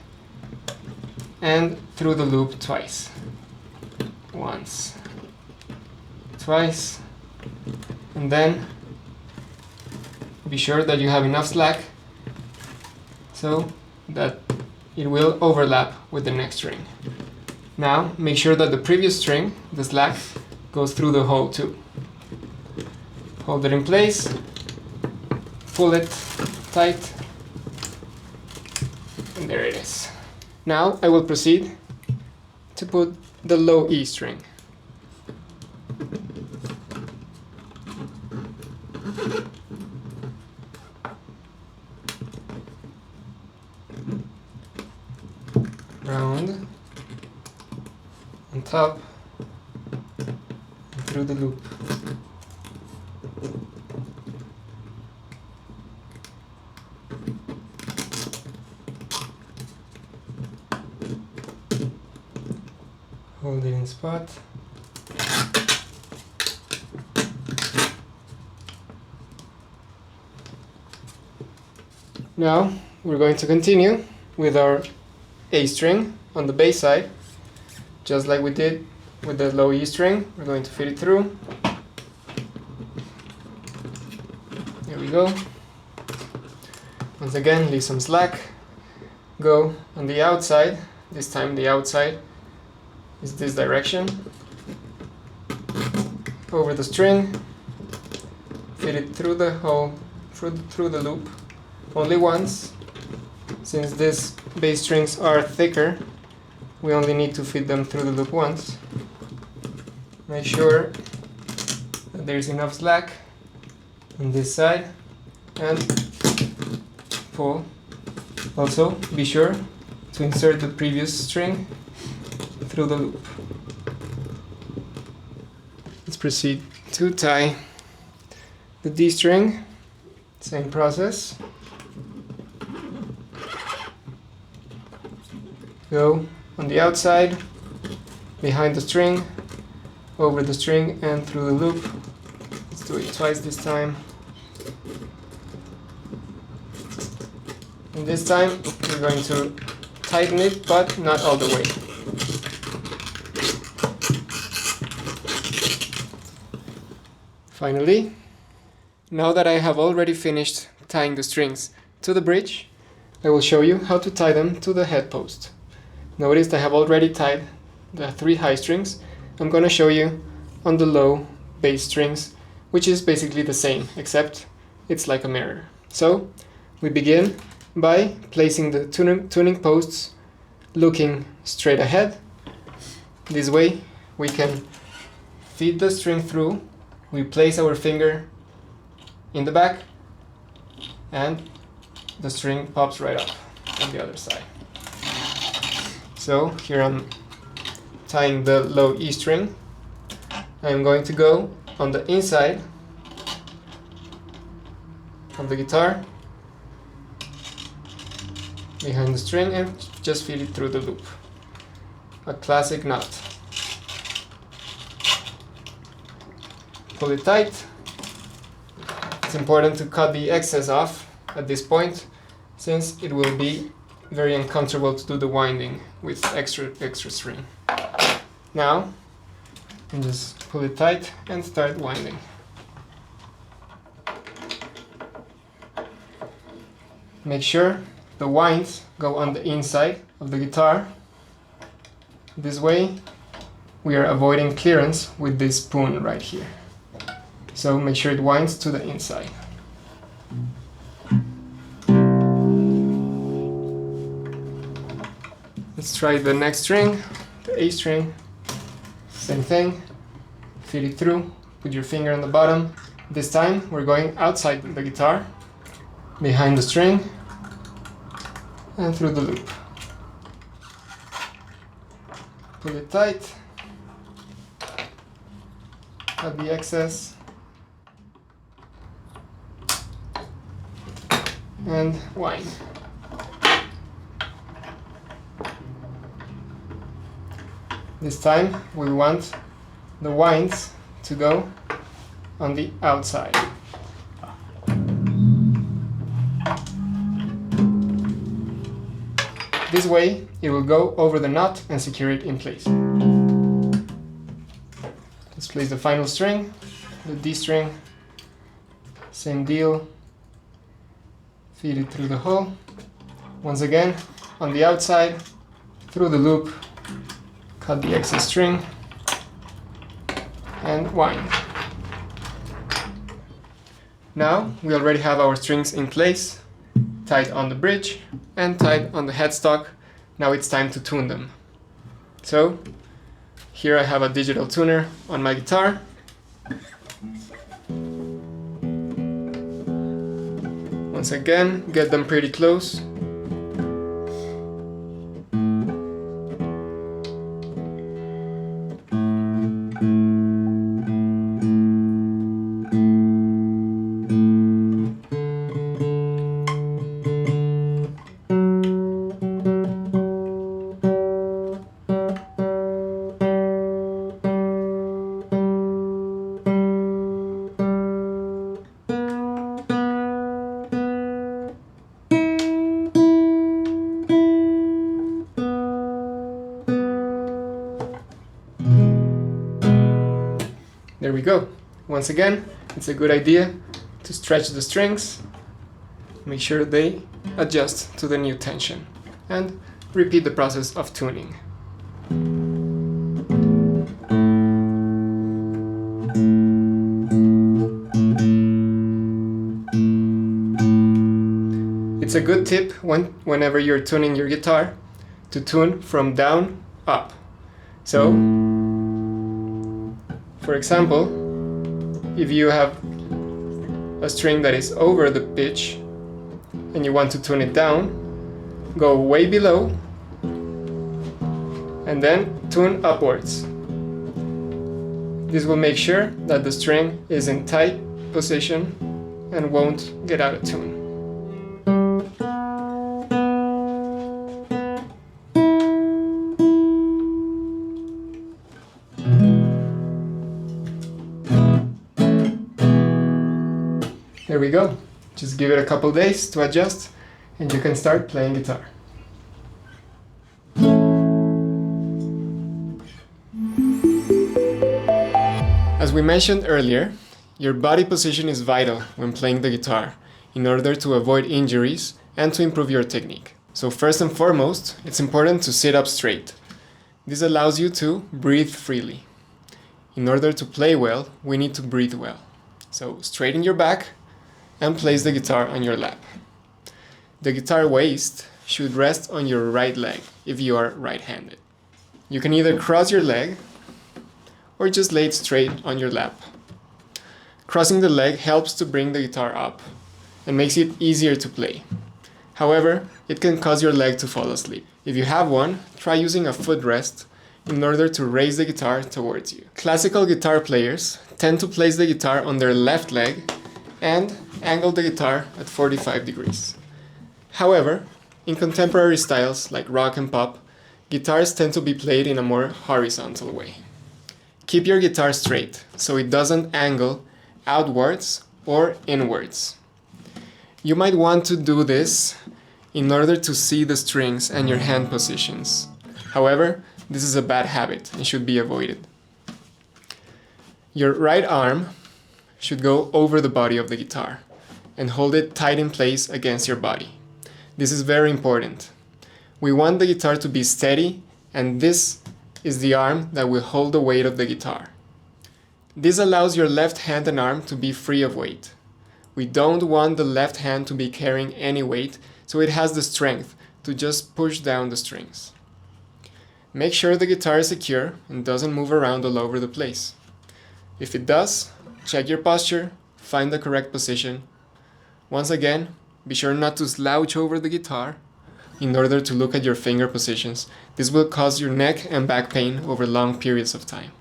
and through the loop twice. Once, twice, and then be sure that you have enough slack so that it will overlap with the next string. Now make sure that the previous string, the slack, goes through the hole too. Hold it in place, pull it tight, and there it is. Now I will proceed to put the low E string. Round, on top, and through the loop. Hold it in spot. Now we're going to continue with our A string on the bass side, just like we did with the low E string. We're going to feed it through. Here we go. Once again, leave some slack. Go on the outside. This time the outside is this direction. Over the string. Feed it through the hole, through the loop. Only once. Since these bass strings are thicker, we only need to feed them through the loop once. Make sure that there's enough slack on this side and pull. Also, be sure to insert the previous string through the loop. Let's proceed to tie the D string. Same process. Go on the outside, behind the string, over the string, and through the loop. Let's do it twice this time. And this time we're going to tighten it, but not all the way. Finally, now that I have already finished tying the strings to the bridge, I will show you how to tie them to the head post. Notice I have already tied the 3 high strings. I'm going to show you on the low bass strings, which is basically the same, except it's like a mirror. So we begin by placing the tuning posts looking straight ahead. This way we can feed the string through. We place our finger in the back and the string pops right up on the other side. So here I'm tying the low E string. I'm going to go on the inside of the guitar, behind the string, and just feed it through the loop. A classic knot. Pull it tight. It's important to cut the excess off at this point, since it will be very uncomfortable to do the winding with extra string. Now, you just pull it tight and start winding. Make sure the winds go on the inside of the guitar. This way we are avoiding clearance with this spoon right here. So make sure it winds to the inside. Let's try the next string, the A string. Same thing, feed it through, put your finger on the bottom. This time we're going outside the guitar, behind the string, and through the loop. Pull it tight, cut the excess, and wind. This time we want the winds to go on the outside. This way, it will go over the knot and secure it in place. Let's place the final string, the D string, same deal, feed it through the hole. Once again, on the outside, through the loop, cut the excess string, and wind. Now, we already have our strings in place, tight on the bridge and tight on the headstock. Now it's time to tune them. So here I have a digital tuner on my guitar. Once again, get them pretty close. There we go. Once again, it's a good idea to stretch the strings, make sure they adjust to the new tension, and repeat the process of tuning. It's a good tip whenever you're tuning your guitar to tune from down up. So, for example, if you have a string that is over the pitch and you want to tune it down, go way below and then tune upwards. This will make sure that the string is in tight position and won't get out of tune. There we go. Just give it a couple days to adjust and you can start playing guitar. As we mentioned earlier, your body position is vital when playing the guitar in order to avoid injuries and to improve your technique. So first and foremost, it's important to sit up straight. This allows you to breathe freely. In order to play well, we need to breathe well. So straighten your back and place the guitar on your lap. The guitar waist should rest on your right leg if you are right-handed. You can either cross your leg or just lay it straight on your lap. Crossing the leg helps to bring the guitar up and makes it easier to play. However, it can cause your leg to fall asleep. If you have one, try using a footrest in order to raise the guitar towards you. Classical guitar players tend to place the guitar on their left leg and angle the guitar at 45 degrees. However, in contemporary styles like rock and pop, guitars tend to be played in a more horizontal way. Keep your guitar straight so it doesn't angle outwards or inwards. You might want to do this in order to see the strings and your hand positions. However, this is a bad habit and should be avoided. Your right arm should go over the body of the guitar and hold it tight in place against your body. This is very important. We want the guitar to be steady, and this is the arm that will hold the weight of the guitar. This allows your left hand and arm to be free of weight. We don't want the left hand to be carrying any weight, so it has the strength to just push down the strings. Make sure the guitar is secure and doesn't move around all over the place. If it does, check your posture, find the correct position. Once again, be sure not to slouch over the guitar in order to look at your finger positions. This will cause your neck and back pain over long periods of time.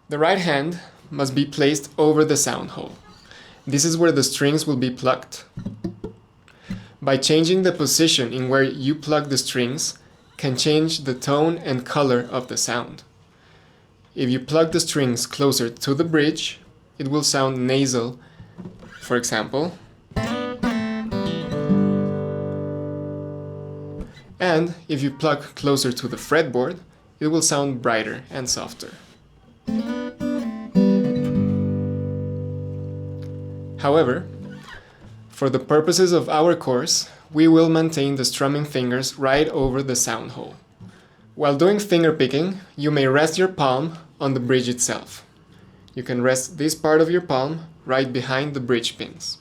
The right hand must be placed over the sound hole. This is where the strings will be plucked. By changing the position in where you plug the strings can change the tone and color of the sound. If you plug the strings closer to the bridge, it will sound nasal, for example. And if you pluck closer to the fretboard, it will sound brighter and softer. However, for the purposes of our course, we will maintain the strumming fingers right over the sound hole. While doing finger picking, you may rest your palm on the bridge itself. You can rest this part of your palm right behind the bridge pins.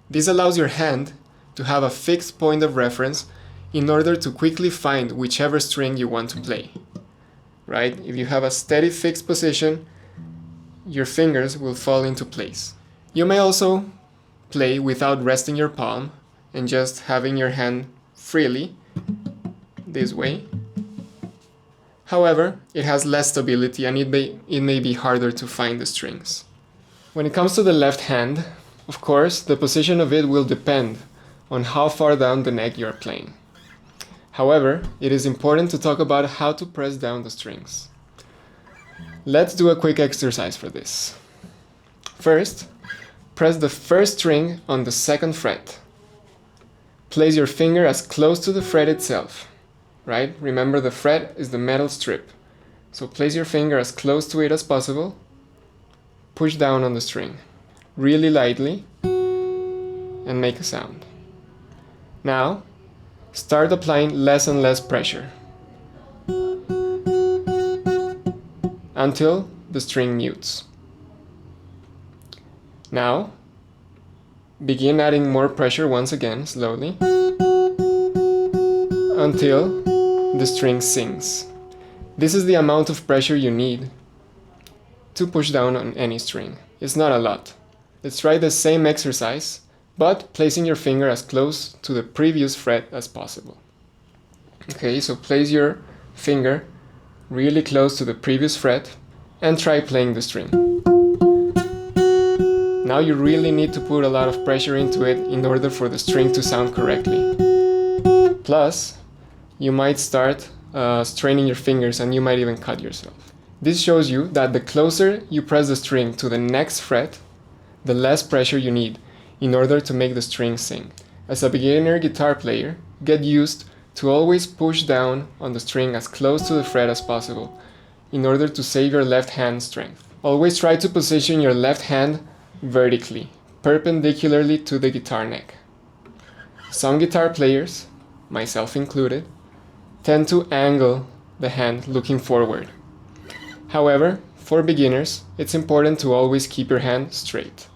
This allows your hand to have a fixed point of reference in order to quickly find whichever string you want to play. Right? If you have a steady fixed position, your fingers will fall into place. You may also play without resting your palm and just having your hand freely, this way. However, it has less stability and it may be harder to find the strings. When it comes to the left hand, of course, the position of it will depend on how far down the neck you are playing. However, it is important to talk about how to press down the strings. Let's do a quick exercise for this. First, press the first string on the second fret. Place your finger as close to the fret itself, right? Remember, the fret is the metal strip. So place your finger as close to it as possible. Push down on the string, really lightly, and make a sound. Now, start applying less and less pressure until the string mutes. Now, begin adding more pressure once again, slowly, until the string sings. This is the amount of pressure you need to push down on any string. It's not a lot. Let's try the same exercise, but placing your finger as close to the previous fret as possible. Okay, so place your finger really close to the previous fret and try playing the string. Now you really need to put a lot of pressure into it in order for the string to sound correctly. Plus, you might start straining your fingers and you might even cut yourself. This shows you that the closer you press the string to the next fret, the less pressure you need in order to make the string sing. As a beginner guitar player, get used to always push down on the string as close to the fret as possible in order to save your left hand strength. Always try to position your left hand vertically, perpendicularly to the guitar neck. Some guitar players, myself included, tend to angle the hand looking forward. However, for beginners, it's important to always keep your hand straight,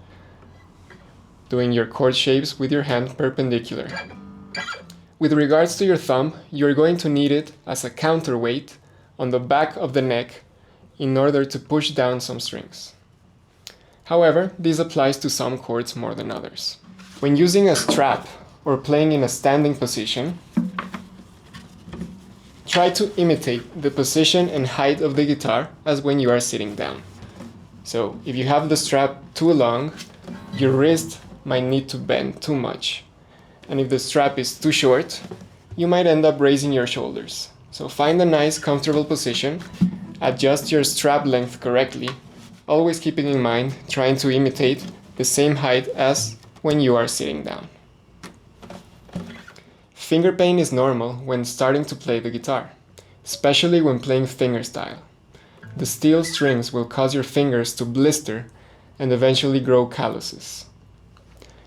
doing your chord shapes with your hand perpendicular. With regards to your thumb, you're going to need it as a counterweight on the back of the neck in order to push down some strings. However, this applies to some chords more than others. When using a strap or playing in a standing position, try to imitate the position and height of the guitar as when you are sitting down. So if you have the strap too long, your wrist might need to bend too much. And if the strap is too short, you might end up raising your shoulders. So find a nice, comfortable position, adjust your strap length correctly, always keeping in mind trying to imitate the same height as when you are sitting down. Finger pain is normal when starting to play the guitar, especially when playing fingerstyle. The steel strings will cause your fingers to blister and eventually grow calluses.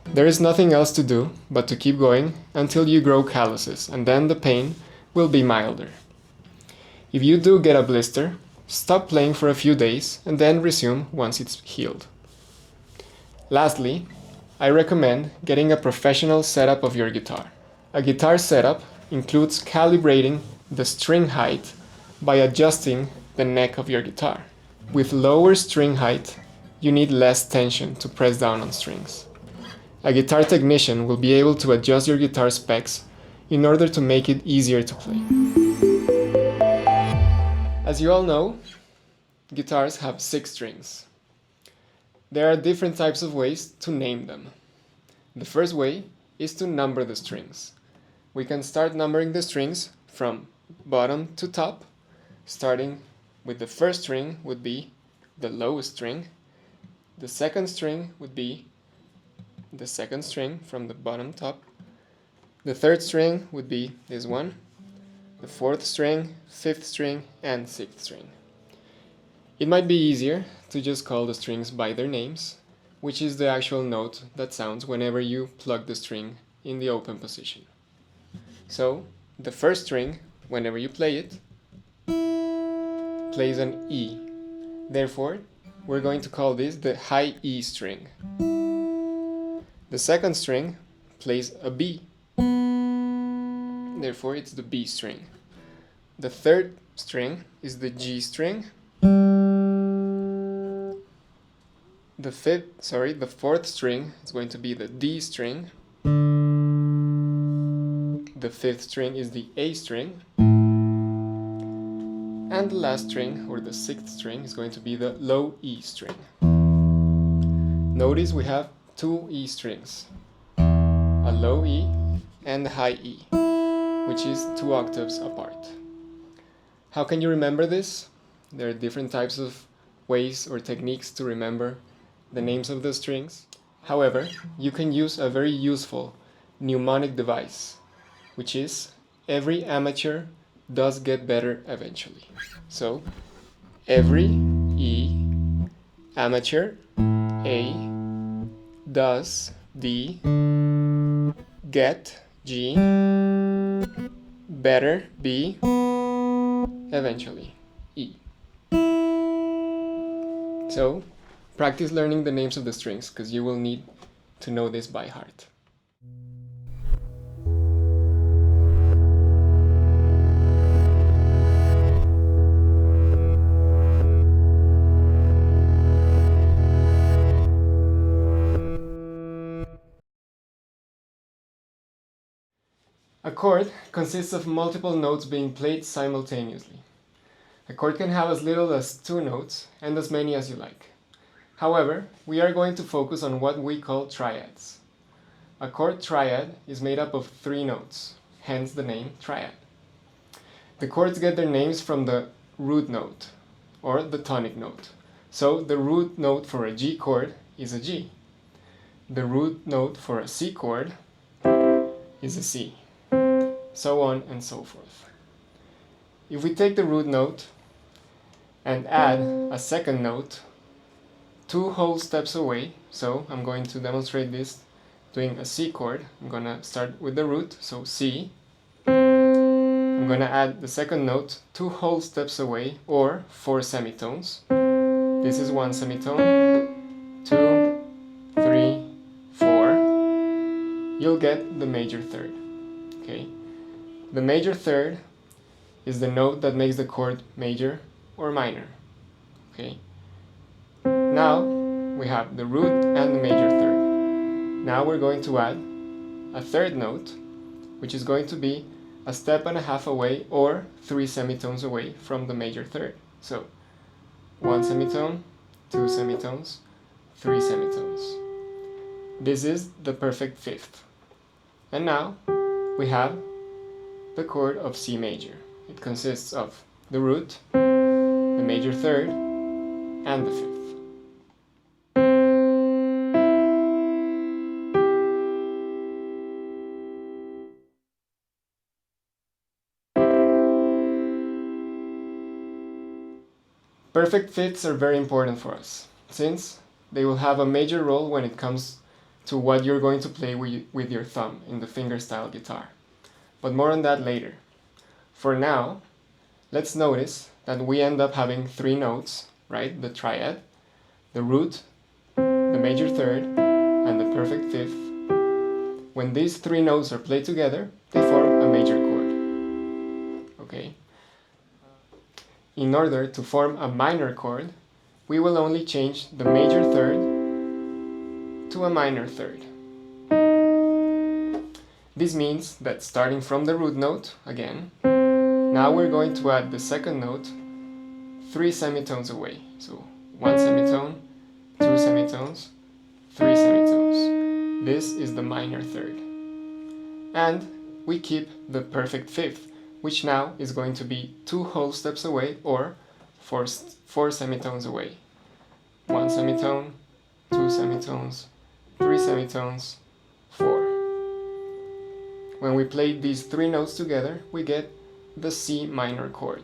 There is nothing else to do but to keep going until you grow calluses, and then the pain will be milder. If you do get a blister, stop playing for a few days and then resume once it's healed. Lastly, I recommend getting a professional setup of your guitar. A guitar setup includes calibrating the string height by adjusting the neck of your guitar. With lower string height, you need less tension to press down on strings. A guitar technician will be able to adjust your guitar specs in order to make it easier to play. As you all know, guitars have 6 strings. There are different types of ways to name them. The first way is to number the strings. We can start numbering the strings from bottom to top, starting with the first string would be the lowest string, the second string would be the second string from the bottom top. The third string would be this one, the fourth string, fifth string, and sixth string. It might be easier to just call the strings by their names, which is the actual note that sounds whenever you plug the string in the open position. So, the first string, whenever you play it, plays an E. Therefore, we're going to call this the high E string. The second string plays a B. Therefore, it's the B string. The third string is the G string. The fourth string is going to be the D string. The fifth string is the A string. And the last string, or the sixth string, is going to be the low E string. Notice we have two E strings, a low E and a high E, which is 2 octaves apart. How can you remember this? There are different types of ways or techniques to remember the names of the strings. However, you can use a very useful mnemonic device, which is every amateur does get better eventually. So, every E, amateur, A, does, D, get, G, better, B, eventually, E. So, practice learning the names of the strings, because you will need to know this by heart. A chord consists of multiple notes being played simultaneously. A chord can have as little as 2 notes and as many as you like. However, we are going to focus on what we call triads. A chord triad is made up of 3 notes, hence the name triad. The chords get their names from the root note, or the tonic note. So the root note for a G chord is a G. The root note for a C chord is a C. So on and so forth. If we take the root note and add a second note 2 whole steps away, so I'm going to demonstrate this doing a C chord. I'm going to start with the root, so C. I'm going to add the second note 2 whole steps away, or 4 semitones. This is 1 semitone, 2, 3, 4. You'll get the major third. Okay. The major third is the note that makes the chord major or minor. Okay. Now we have the root and the major third. Now we're going to add a third note, which is going to be a step and a half away, or 3 semitones away from the major third. So 1 semitone, 2 semitones, 3 semitones. This is the perfect fifth. And now we have the chord of C major. It consists of the root, the major third, and the fifth. Perfect fifths are very important for us, since they will have a major role when it comes to what you're going to play with your thumb in the fingerstyle guitar. But more on that later. For now, let's notice that we end up having 3 notes, right? The triad, the root, the major third, and the perfect fifth. When these 3 notes are played together, they form a major chord. Okay? In order to form a minor chord, we will only change the major third to a minor third. This means that starting from the root note, again, now we're going to add the second note 3 semitones away. So 1 semitone, 2 semitones, 3 semitones. This is the minor third. And we keep the perfect fifth, which now is going to be 2 whole steps away, or 4 semitones away. 1 semitone, 2 semitones, 3 semitones, 4. When we play these 3 notes together, we get the C minor chord.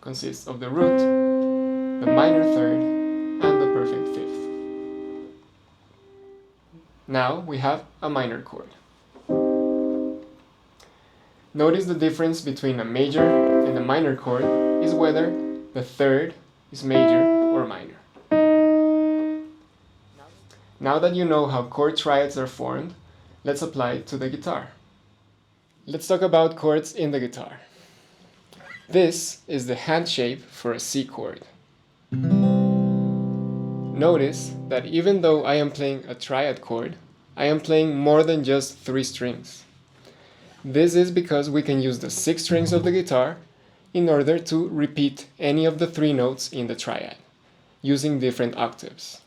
Consists of the root, the minor third, and the perfect fifth. Now we have a minor chord. Notice the difference between a major and a minor chord is whether the third is major or minor. Now that you know how chord triads are formed, let's apply it to the guitar. Let's talk about chords in the guitar. This is the hand shape for a C chord. Notice that even though I am playing a triad chord, I am playing more than just 3 strings. This is because we can use the 6 strings of the guitar in order to repeat any of the 3 notes in the triad, using different octaves.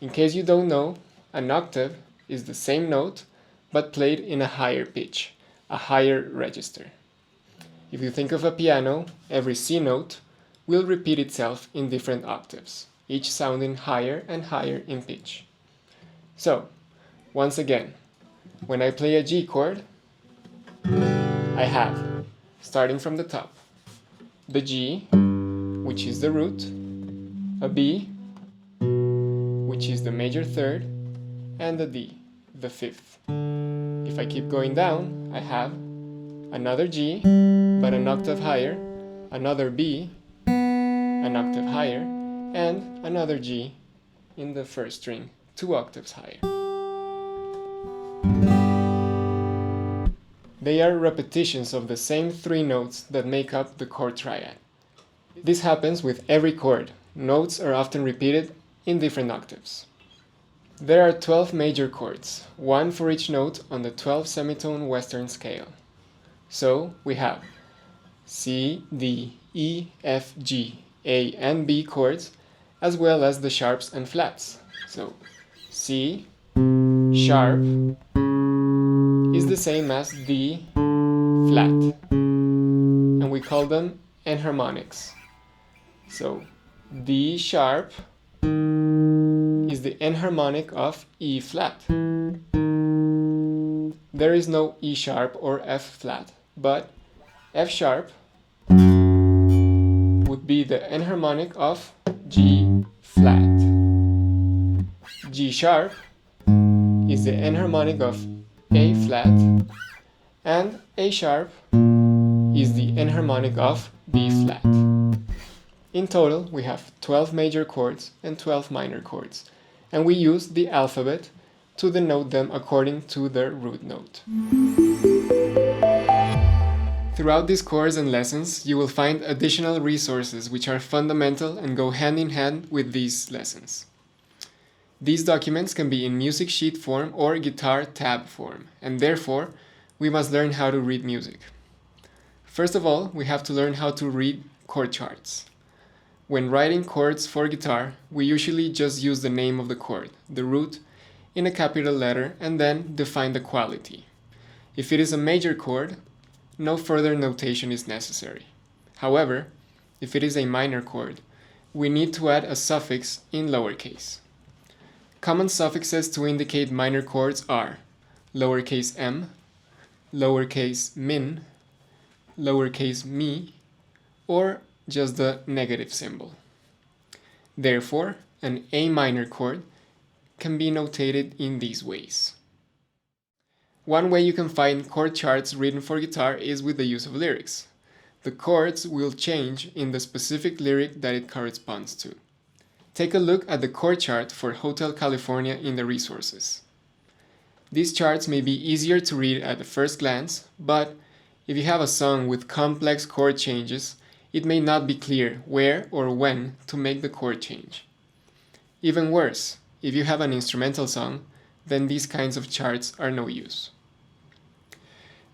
In case you don't know, an octave is the same note, but played in a higher pitch, a higher register. If you think of a piano, every C note will repeat itself in different octaves, each sounding higher and higher in pitch. So, once again, when I play a G chord, I have, starting from the top, the G, which is the root, a B, which is the major third, and a D, the fifth. If I keep going down, I have another G, but an octave higher, another B, an octave higher, and another G in the first string, 2 octaves higher. They are repetitions of the same 3 notes that make up the chord triad. This happens with every chord. Notes are often repeated in different octaves. There are 12 major chords, 1 for each note on the 12 semitone Western scale. So we have C, D, E, F, G, A, and B chords, as well as the sharps and flats. So C sharp is the same as D flat, and we call them enharmonics. So D sharp is the enharmonic of E flat. There is no E sharp or F flat, but F sharp would be the enharmonic of G flat. G sharp is the enharmonic of A flat, and A sharp is the enharmonic of B flat. In total, we have 12 major chords and 12 minor chords, and we use the alphabet to denote them according to their root note. Throughout these course and lessons, you will find additional resources which are fundamental and go hand in hand with these lessons. These documents can be in music sheet form or guitar tab form, and therefore, we must learn how to read music. First of all, we have to learn how to read chord charts. When writing chords for guitar, we usually just use the name of the chord, the root, in a capital letter, and then define the quality. If it is a major chord, no further notation is necessary. However, if it is a minor chord, we need to add a suffix in lowercase. Common suffixes to indicate minor chords are lowercase m, lowercase min, lowercase mi, or just the negative symbol. Therefore, an A minor chord can be notated in these ways. One way you can find chord charts written for guitar is with the use of lyrics. The chords will change in the specific lyric that it corresponds to. Take a look at the chord chart for Hotel California in the resources. These charts may be easier to read at the first glance, but if you have a song with complex chord changes, it may not be clear where or when to make the chord change. Even worse, if you have an instrumental song, then these kinds of charts are no use.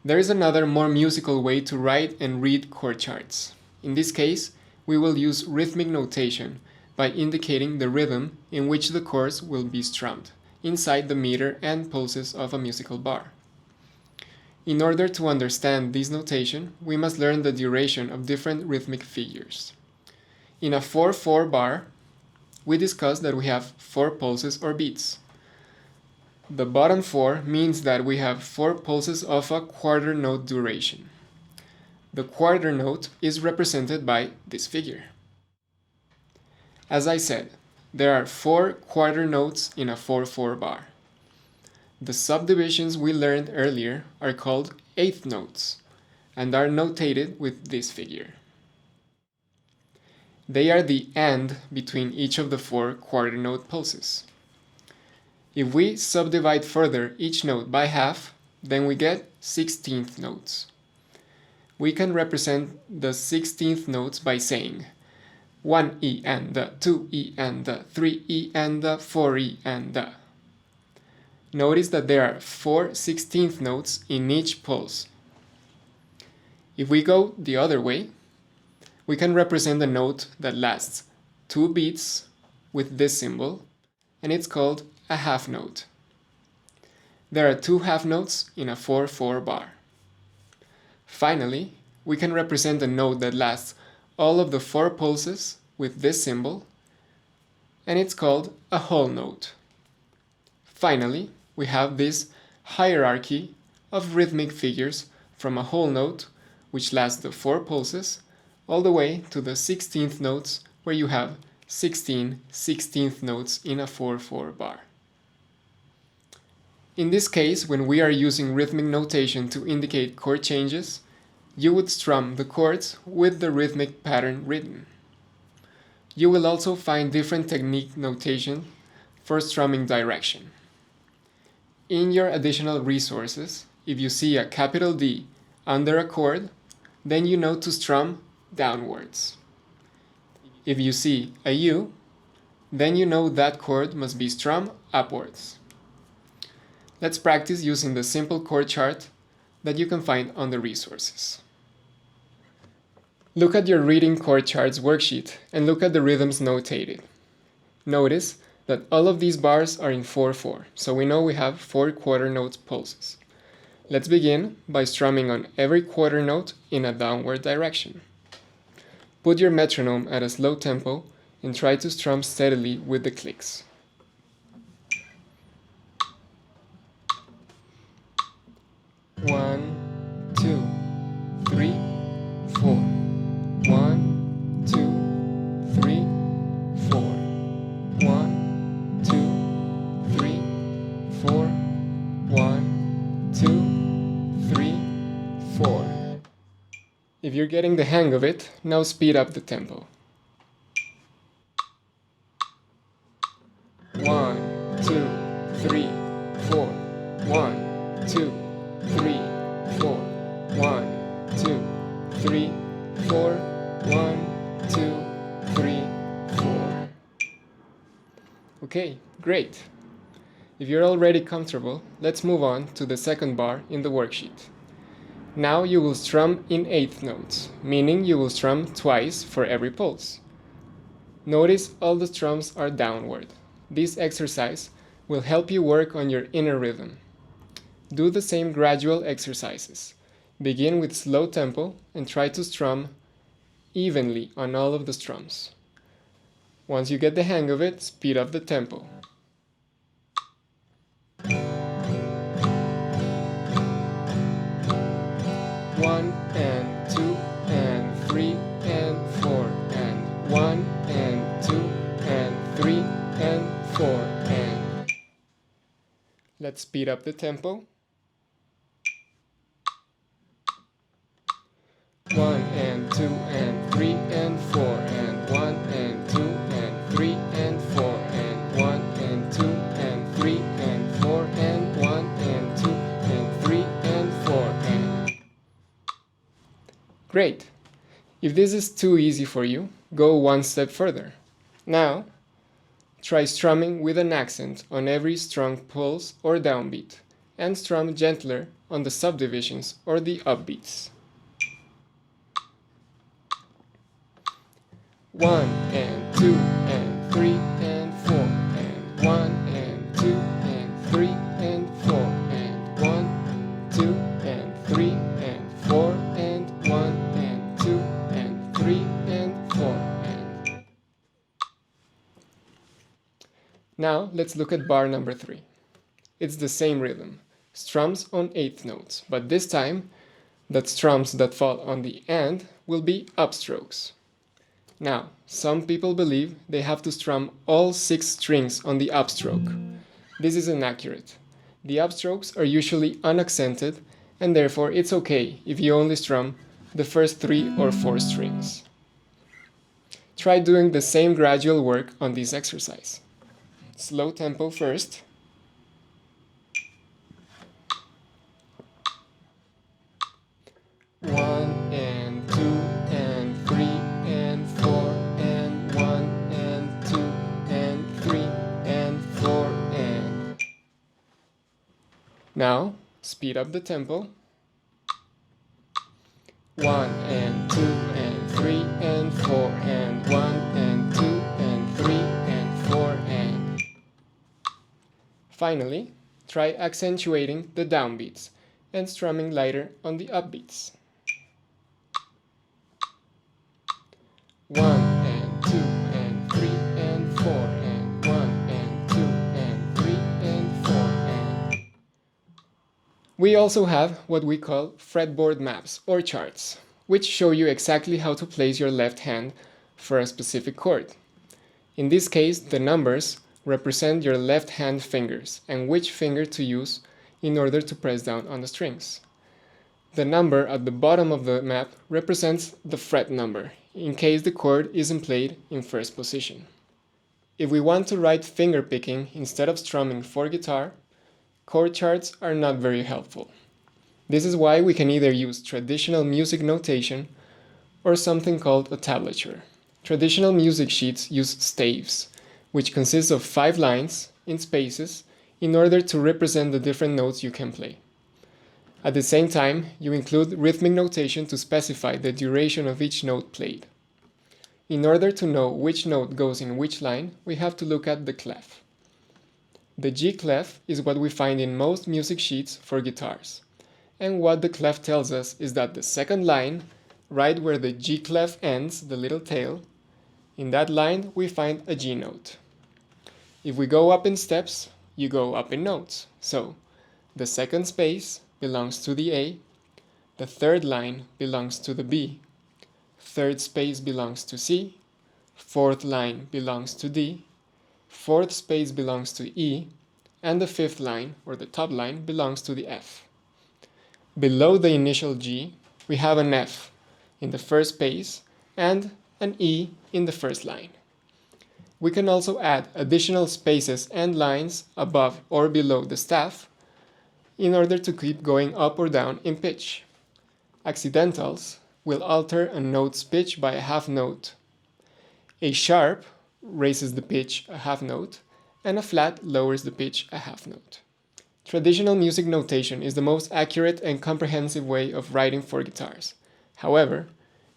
There is another more musical way to write and read chord charts. In this case, we will use rhythmic notation by indicating the rhythm in which the chords will be strummed inside the meter and pulses of a musical bar. In order to understand this notation, we must learn the duration of different rhythmic figures. In a 4/4 bar, we discussed that we have 4 pulses or beats. The bottom 4 means that we have 4 pulses of a quarter note duration. The quarter note is represented by this figure. As I said, there are 4 quarter notes in a 4/4 bar. The subdivisions we learned earlier are called eighth notes and are notated with this figure. They are the end between each of the 4 quarter note pulses. If we subdivide further each note by half, then we get 16th notes. We can represent the 16th notes by saying 1E and 2E and 3E and 4E and. Notice that there are 4 16th notes in each pulse. If we go the other way, we can represent a note that lasts 2 beats with this symbol, and it's called a half note. There are 2 half notes in a 4/4 bar. Finally, we can represent a note that lasts all of the 4 pulses with this symbol, and it's called a whole note. Finally, we have this hierarchy of rhythmic figures from a whole note, which lasts the 4 pulses, all the way to the 16th notes, where you have 16 16th notes in a 4/4 bar. In this case, when we are using rhythmic notation to indicate chord changes, you would strum the chords with the rhythmic pattern written. You will also find different technique notation for strumming direction. In your additional resources, if you see a capital D under a chord, then you know to strum downwards. If you see a U, then you know that chord must be strummed upwards. Let's practice using the simple chord chart that you can find on the resources. Look at your reading chord charts worksheet and look at the rhythms notated. Notice that all of these bars are in 4/4, so we know we have 4 quarter note pulses. Let's begin by strumming on every quarter note in a downward direction. Put your metronome at a slow tempo and try to strum steadily with the clicks. One, 2, 3, 4. 1, 2, 3, 4. 1, 2, 3, 4. 1, 2, 3, 4. If you're getting the hang of it, now speed up the tempo. 1, 2, 3, 4. 1, 2, 3, 4. 1, 2, 3, 4. 1, 2, 3, 4. Okay, great. If you're already comfortable, let's move on to the second bar in the worksheet. Now you will strum in eighth notes, meaning you will strum twice for every pulse. Notice all the strums are downward. This exercise will help you work on your inner rhythm. Do the same gradual exercises. Begin with slow tempo and try to strum evenly on all of the strums. Once you get the hang of it, speed up the tempo. One and 2 and 3 and 4 and 1 and 2 and 3 and 4 and. Let's speed up the tempo. 1 and 2 and 3 and 4 and 1 and 2 and 3 and 4 and 1 and 2 and 3 and 4 and 1 and 2 and 3 and 4 and. Great! If this is too easy for you, go one step further. Now, try strumming with an accent on every strong pulse or downbeat, and strum gentler on the subdivisions or the upbeats. 1 and 2 and 3 and 4 and 1 and 2 and 3 and 4 and 1, 2 and 3 and 4 and 1 and 2 and 3 and 4 and. Now let's look at bar number 3. It's the same rhythm, strums on eighth notes, but this time the strums that fall on the end will be upstrokes. Now, some people believe they have to strum all 6 strings on the upstroke. This is inaccurate. The upstrokes are usually unaccented, and therefore it's okay if you only strum the first 3 or 4 strings. Try doing the same gradual work on this exercise. Slow tempo first. One and two and three and four and one and two and three and four and... Now, speed up the tempo. 1 and 2 and 3 and 4 and 1 and 2 and 3 and 4 and... Finally, try accentuating the downbeats and strumming lighter on the upbeats. 1 and 2 and 3 and 4 and 1 and 2 and 3 and 4 and... We also have what we call fretboard maps or charts, which show you exactly how to place your left hand for a specific chord. In this case, the numbers represent your left hand fingers and which finger to use in order to press down on the strings. The number at the bottom of the map represents the fret number, in case the chord isn't played in first position. If we want to write finger picking instead of strumming for guitar, chord charts are not very helpful. This is why we can either use traditional music notation or something called a tablature. Traditional music sheets use staves, which consists of 5 lines in spaces in order to represent the different notes you can play. At the same time, you include rhythmic notation to specify the duration of each note played. In order to know which note goes in which line, we have to look at the clef. The G clef is what we find in most music sheets for guitars. And what the clef tells us is that the second line, right where the G clef ends, the little tail, in that line we find a G note. If we go up in steps, you go up in notes. So, the second space belongs to the A, the third line belongs to the B, third space belongs to C, fourth line belongs to D, fourth space belongs to E, and the fifth line, or the top line, belongs to the F. Below the initial G, we have an F in the first space and an E in the first line. We can also add additional spaces and lines above or below the staff in order to keep going up or down in pitch. Accidentals will alter a note's pitch by a half note. A sharp raises the pitch a half note, and a flat lowers the pitch a half note. Traditional music notation is the most accurate and comprehensive way of writing for guitars. However,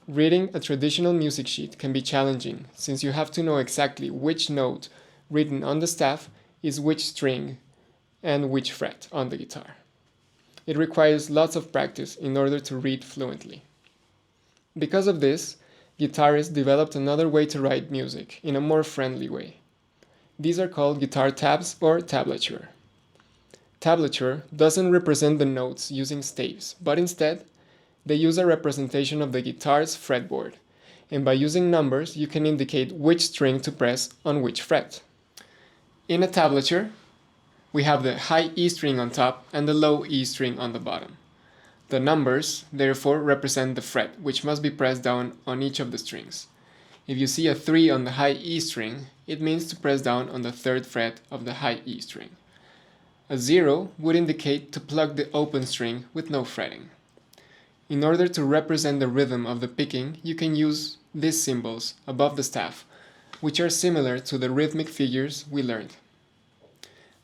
reading a traditional music sheet can be challenging since you have to know exactly which note written on the staff is which string and which fret on the guitar. It requires lots of practice in order to read fluently. Because of this, guitarists developed another way to write music in a more friendly way. These are called guitar tabs or tablature. Tablature doesn't represent the notes using staves, but instead, they use a representation of the guitar's fretboard, and by using numbers, you can indicate which string to press on which fret. In a tablature, we have the high E string on top and the low E string on the bottom. The numbers, therefore, represent the fret, which must be pressed down on each of the strings. If you see a 3 on the high E string, it means to press down on the 3rd fret of the high E string. A 0 would indicate to pluck the open string with no fretting. In order to represent the rhythm of the picking, you can use these symbols above the staff, which are similar to the rhythmic figures we learned.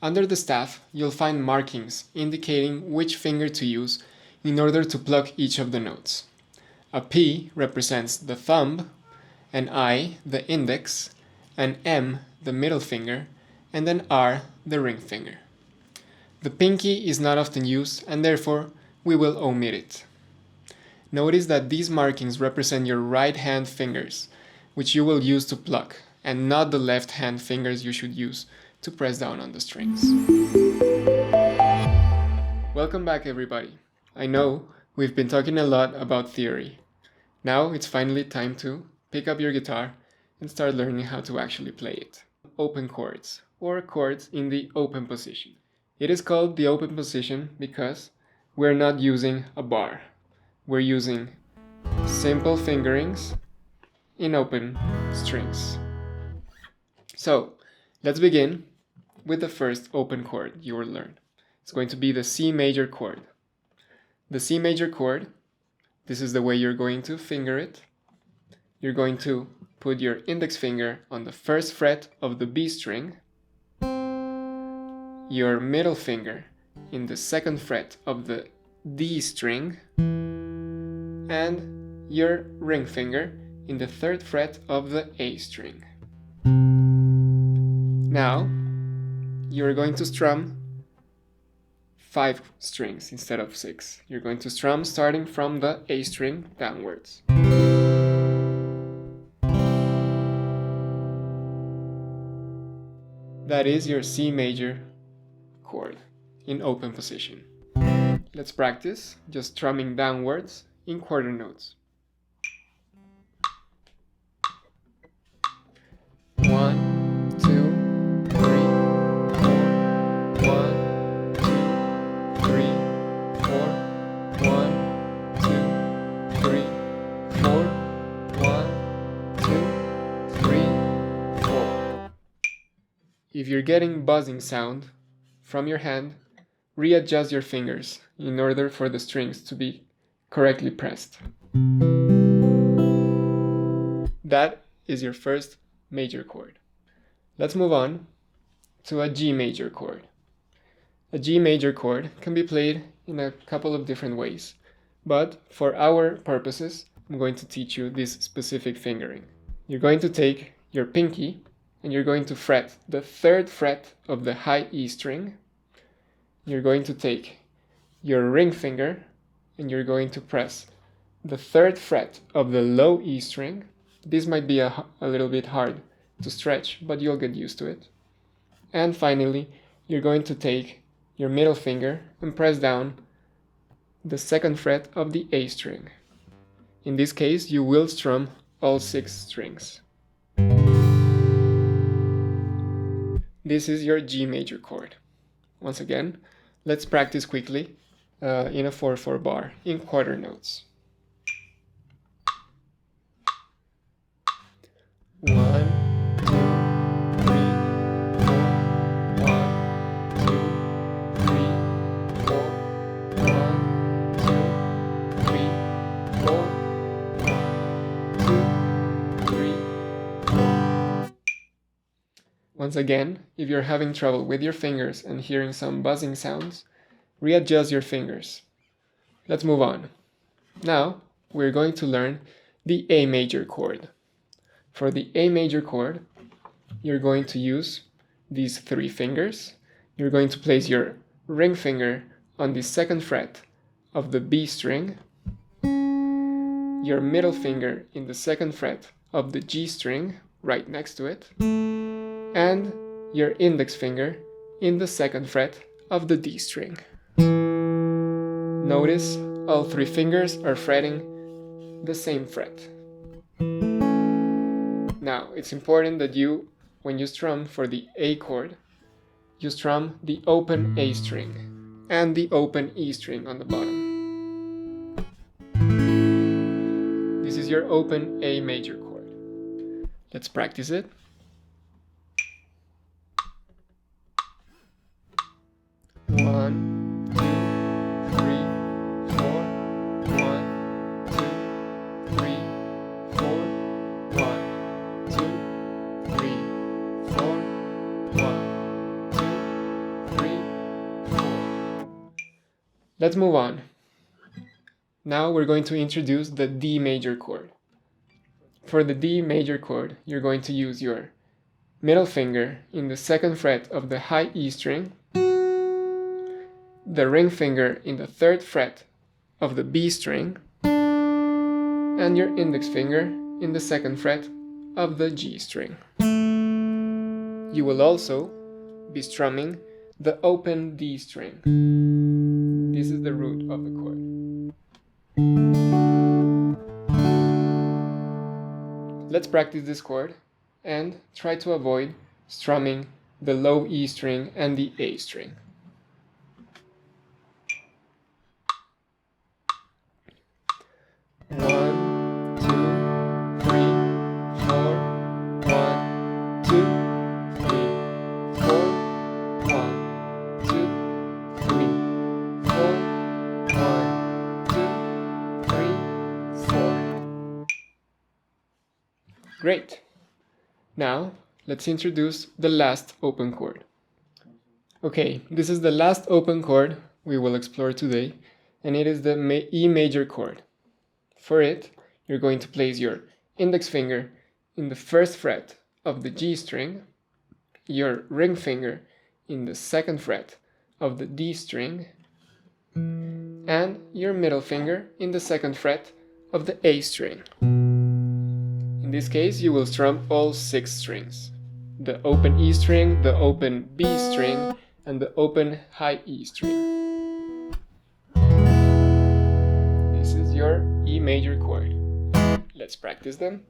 Under the staff, you'll find markings indicating which finger to use in order to pluck each of the notes. A P represents the thumb, an I the index, an M the middle finger, and an R the ring finger. The pinky is not often used, and therefore we will omit it. Notice that these markings represent your right hand fingers, which you will use to pluck, and not the left hand fingers you should use to press down on the strings. Welcome back, everybody. I know we've been talking a lot about theory. Now it's finally time to pick up your guitar and start learning how to actually play it. Open chords, or chords in the open position. It is called the open position because we're not using a bar. We're using simple fingerings in open strings. So let's begin with the first open chord you will learn. It's going to be the C major chord. The C major chord, this is the way you're going to finger it. You're going to put your index finger on the first fret of the B string, your middle finger in the second fret of the D string, and your ring finger in the third fret of the A string. Now, you're going to strum 5 strings instead of 6. You're going to strum starting from the A string downwards. That is your C major chord in open position. Let's practice just strumming downwards in quarter notes. 1, 2, 3, 4. 1, 2, 3, 4. 1, 2, 3, 4. 1, 2, 3, 4. If you're getting buzzing sound from your hand, readjust your fingers in order for the strings to be correctly pressed. That is your first major chord. Let's move on to a G major chord. A G major chord can be played in a couple of different ways, but for our purposes, I'm going to teach you this specific fingering. You're going to take your pinky and you're going to fret the third fret of the high E string. You're going to take your ring finger and you're going to press the third fret of the low E string. This might be a little bit hard to stretch, but you'll get used to it. And finally, you're going to take your middle finger and press down the second fret of the A string. In this case, you will strum all 6 strings. This is your G major chord. Once again, let's practice quickly in a 4/4 bar in quarter notes. 1, 2, 3, 4. 1, 2, 3, 4. 1, 2, 3, 4. 1, 2, 3, 4. Once again, if you're having trouble with your fingers and hearing some buzzing sounds, readjust your fingers. Let's move on. Now, we're going to learn the A major chord. For the A major chord, you're going to use these 3 fingers. You're going to place your ring finger on the second fret of the B string, your middle finger in the second fret of the G string, right next to it, and your index finger in the second fret of the D string. Notice all 3 fingers are fretting the same fret. Now, it's important that when you strum for the A chord, you strum the open A string and the open E string on the bottom. This is your open A major chord. Let's practice it. 1, 2, 3, 4. 1, 2, 3, 4. 1, 2, 3, 4. 1, 2, 3, 4. Let's move on. Now we're going to introduce the D major chord. For the D major chord, you're going to use your middle finger in the second fret of the high E string, the ring finger in the third fret of the B string, and your index finger in the second fret of the G string. You will also be strumming the open D string. This is the root of the chord. Let's practice this chord and try to avoid strumming the low E string and the A string. One, two, three, four. 1, 2, 3, 4. 1, 2, 3, 4. 1, 2, 3, 4. Great. Now let's introduce the last open chord. Okay, this is the last open chord we will explore today, and it is the E major chord. For it, you're going to place your index finger in the first fret of the G string, your ring finger in the second fret of the D string, and your middle finger in the second fret of the A string. In this case, you will strum all 6 strings: the open E string, the open B string, and the open high E string. This is your E major chord. Let's practice them.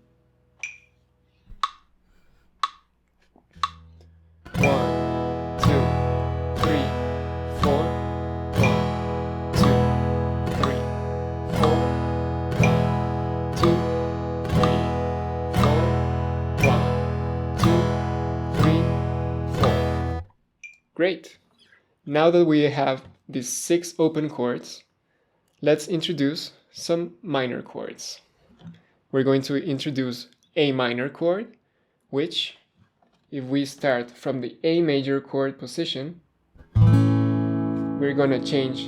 1, 2, 3, 4. 1, 2, 3, 4. 1, 2, 3, 4. 1, 2, 3, 4. Great! Now that we have these 6 open chords, let's introduce some minor chords. We're going to introduce A minor chord, which, if we start from the A major chord position, we're gonna change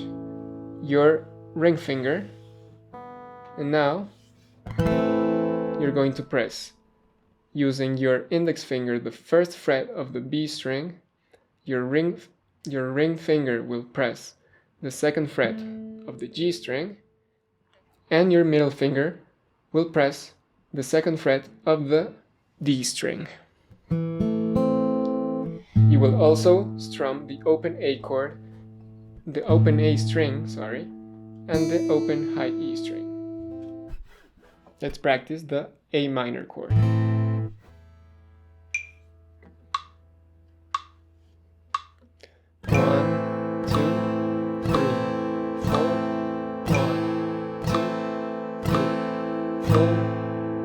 your ring finger, and now you're going to press using your index finger the first fret of the B string. Your ring finger will press the second fret of the G string, and your middle finger will press the second fret of the D string. You will also strum the open A chord, the open A string, and the open high E string. Let's practice the A minor chord. 1, 2, 3, 4. 1, 2, 3, 4.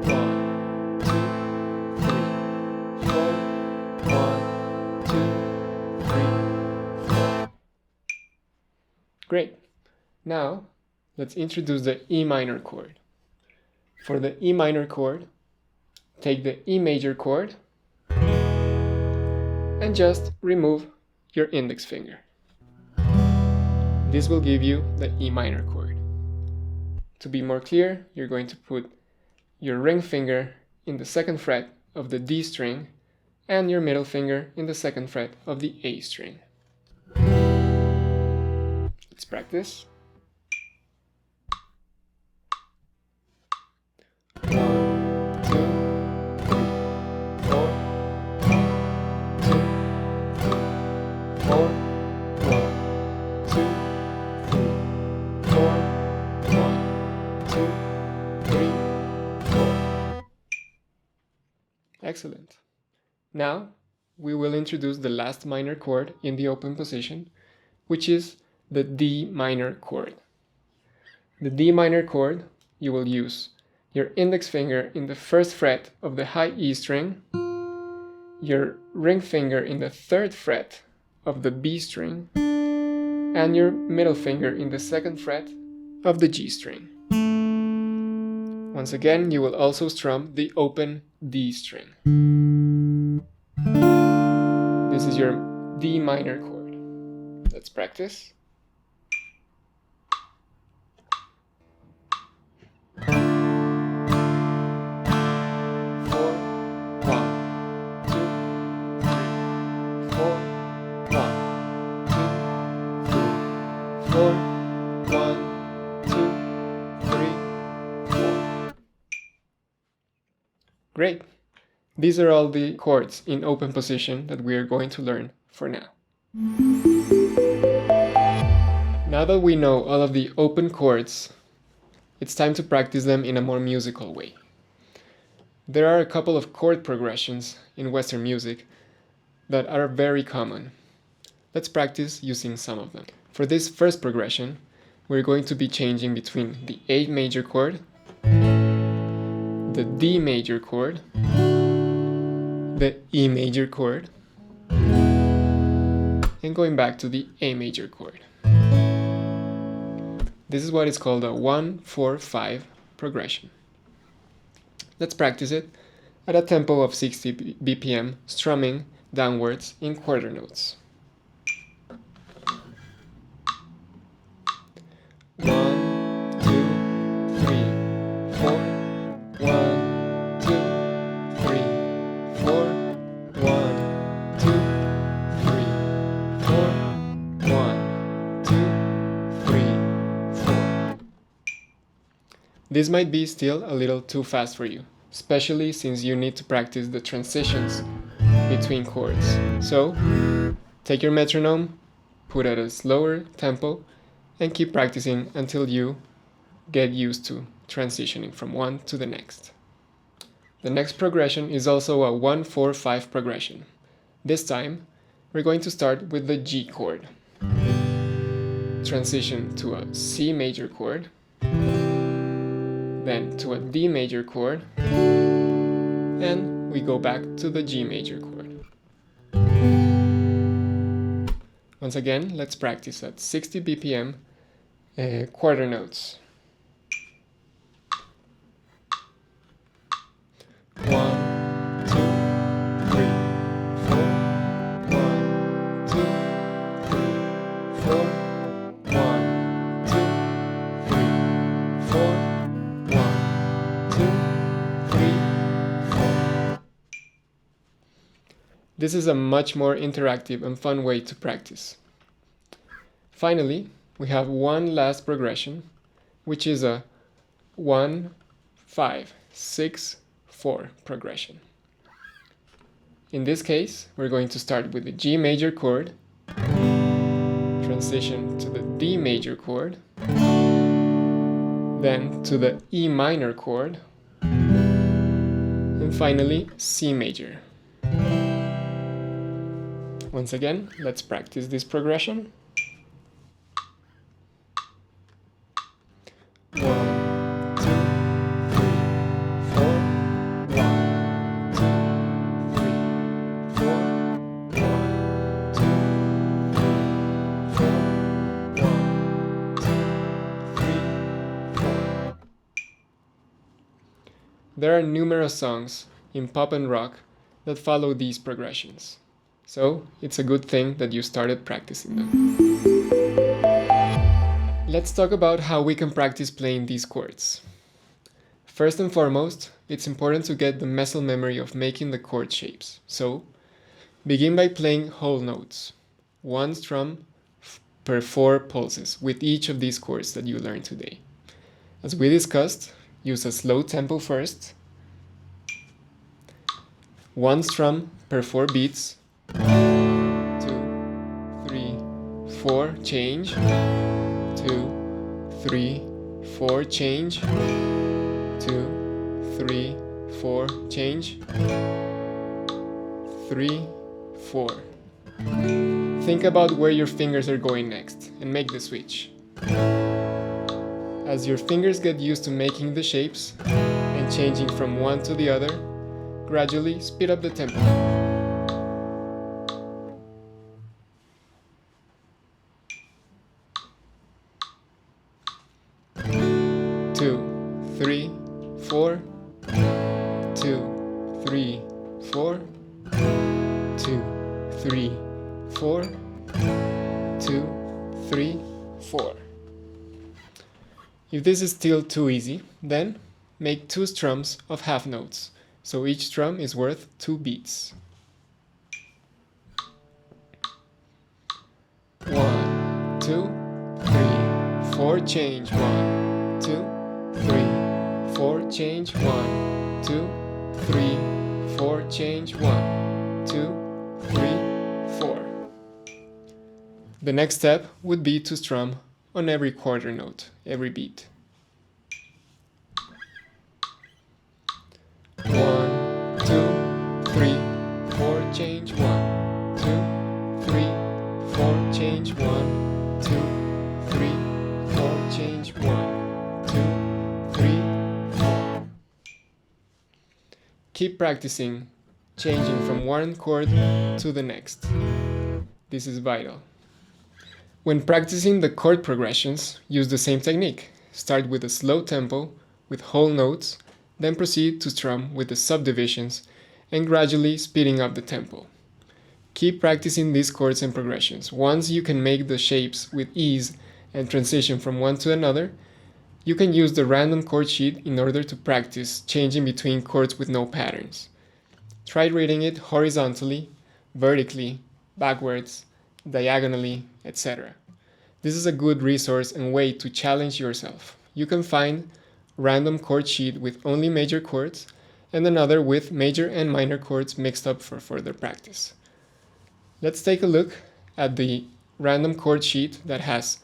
1, 2, 3, 4. 1, 2, 3, 4. Great. Now, let's introduce the E minor chord. For the E minor chord, take the E major chord and just remove your index finger. This will give you the E minor chord. To be more clear, you're going to put your ring finger in the second fret of the D string and your middle finger in the second fret of the A string. Let's practice. 1, 2, 3, 4. 1, 2, 3, 4. 1, 2, 3, 4. 1, 2, 3, 4. Excellent. Now we will introduce the last minor chord in the open position, which is the D minor chord. The D minor chord, you will use your index finger in the first fret of the high E string, your ring finger in the third fret of the B string, and your middle finger in the second fret of the G string. Once again, you will also strum the open D string. This is your D minor chord. Let's practice. 4, 1, 2, 3, 4. 1, 2, 3, 4. 1, 2, 3, 4. Great! These are all the chords in open position that we are going to learn for now. Now that we know all of the open chords, it's time to practice them in a more musical way. There are a couple of chord progressions in Western music that are very common. Let's practice using some of them. For this first progression, we're going to be changing between the A major chord, the D major chord, the E major chord, and going back to the A major chord. This is what is called a 1-4-5 progression. Let's practice it at a tempo of 60 BPM, strumming downwards in quarter notes. 1, 2, 3, 4. 1, 2, 3, 4. 1, 2, 3, 4. 1, 2, 3, 4. This might be still a little too fast for you, especially since you need to practice the transitions between chords. So, take your metronome, put at a slower tempo, and keep practicing until you get used to transitioning from one to the next. The next progression is also a 1-4-5 progression. This time, we're going to start with the G chord. Transition to a C major chord, then to a D major chord, and we go back to the G major chord. Once again, let's practice at 60 BPM quarter notes. 1, 2, 3, 4. 1, 2, 3, 4. 1, 2, 3, 4. 1, 2, 3, 4. This is a much more interactive and fun way to practice. Finally, we have one last progression, which is a 1-5-6-4 progression. In this case, we're going to start with the G major chord, transition to the D major chord, then to the E minor chord, and finally C major. Once again, let's practice this progression. 1, 2, 3, 4. 1, 2, 3, 4. 1, 2, 3, 4. 1, 2, 3, 4. There are numerous songs in pop and rock that follow these progressions, so it's a good thing that you started practicing them. Let's talk about how we can practice playing these chords. First and foremost, it's important to get the muscle memory of making the chord shapes. So, begin by playing whole notes, one strum per 4 pulses with each of these chords that you learned today. As we discussed, use a slow tempo first, one strum per 4 beats, 2, 3, 4, change, 2, 3, 4, change, 2, 3, 4, change, 3, 4. Think about where your fingers are going next and make the switch. As your fingers get used to making the shapes and changing from one to the other, gradually speed up the tempo. 2, 3, 4. 2, 3, 4. 2, 3, 4. 2, 3, 4. If this is still too easy, then make 2 strums of half notes, so each strum is worth 2 beats. 1, 2, 3, 4, change, 1, 2, 3, 4, change, 1, 2, 3, 4, change, 1, 2, 3, 4. The next step would be to strum on every quarter note, every beat. 1, 2, 3, 4, change 1, 2, 3, 4, change 1, 2, 3, 4, change 1, 2, 3, 4. Keep practicing, changing from one chord to the next. This is vital. When practicing the chord progressions, use the same technique. Start with a slow tempo with whole notes, then proceed to strum with the subdivisions and gradually speeding up the tempo. Keep practicing these chords and progressions. Once you can make the shapes with ease and transition from one to another, you can use the random chord sheet in order to practice changing between chords with no patterns. Try reading it horizontally, vertically, backwards, diagonally, etc. This is a good resource and way to challenge yourself. You can find random chord sheet with only major chords and another with major and minor chords mixed up for further practice. Let's take a look at the random chord sheet that has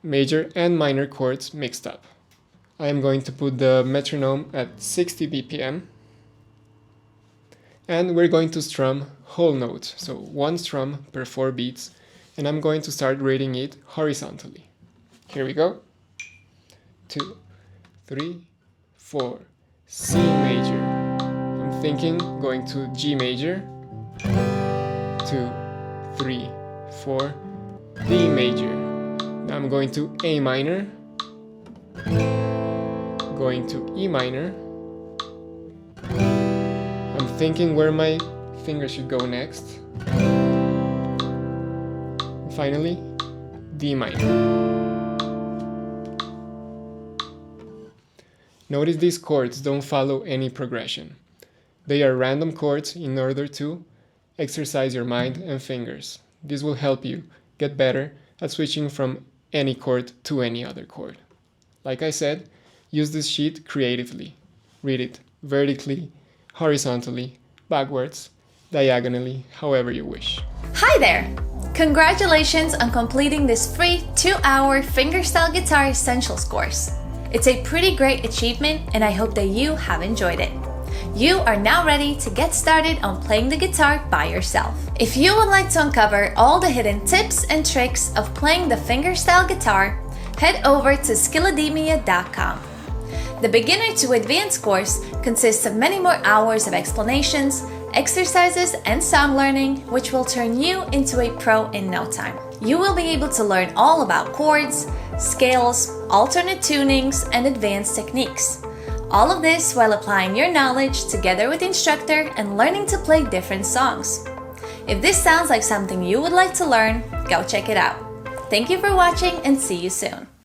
major and minor chords mixed up. I am going to put the metronome at 60 BPM and we're going to strum whole notes, so one strum per 4 beats, and I'm going to start reading it horizontally. Here we go. 2, 3, 4, C major. I'm thinking going to G major. 2, 3, 4, D major. Now I'm going to A minor, going to E minor. I'm thinking where my finger should go next. And finally, D minor. Notice these chords don't follow any progression. They are random chords in order to exercise your mind and fingers. This will help you get better at switching from any chord to any other chord. Like I said, use this sheet creatively. Read it vertically, horizontally, backwards, diagonally, however you wish. Hi there! Congratulations on completing this free 2-hour Fingerstyle Guitar Essentials course. It's a pretty great achievement and I hope that you have enjoyed it. You are now ready to get started on playing the guitar by yourself. If you would like to uncover all the hidden tips and tricks of playing the fingerstyle guitar, head over to skillademia.com. The Beginner to Advanced course consists of many more hours of explanations, exercises, and song learning, which will turn you into a pro in no time. You will be able to learn all about chords, scales, alternate tunings, and advanced techniques. All of this while applying your knowledge together with the instructor and learning to play different songs. If this sounds like something you would like to learn, go check it out. Thank you for watching and see you soon.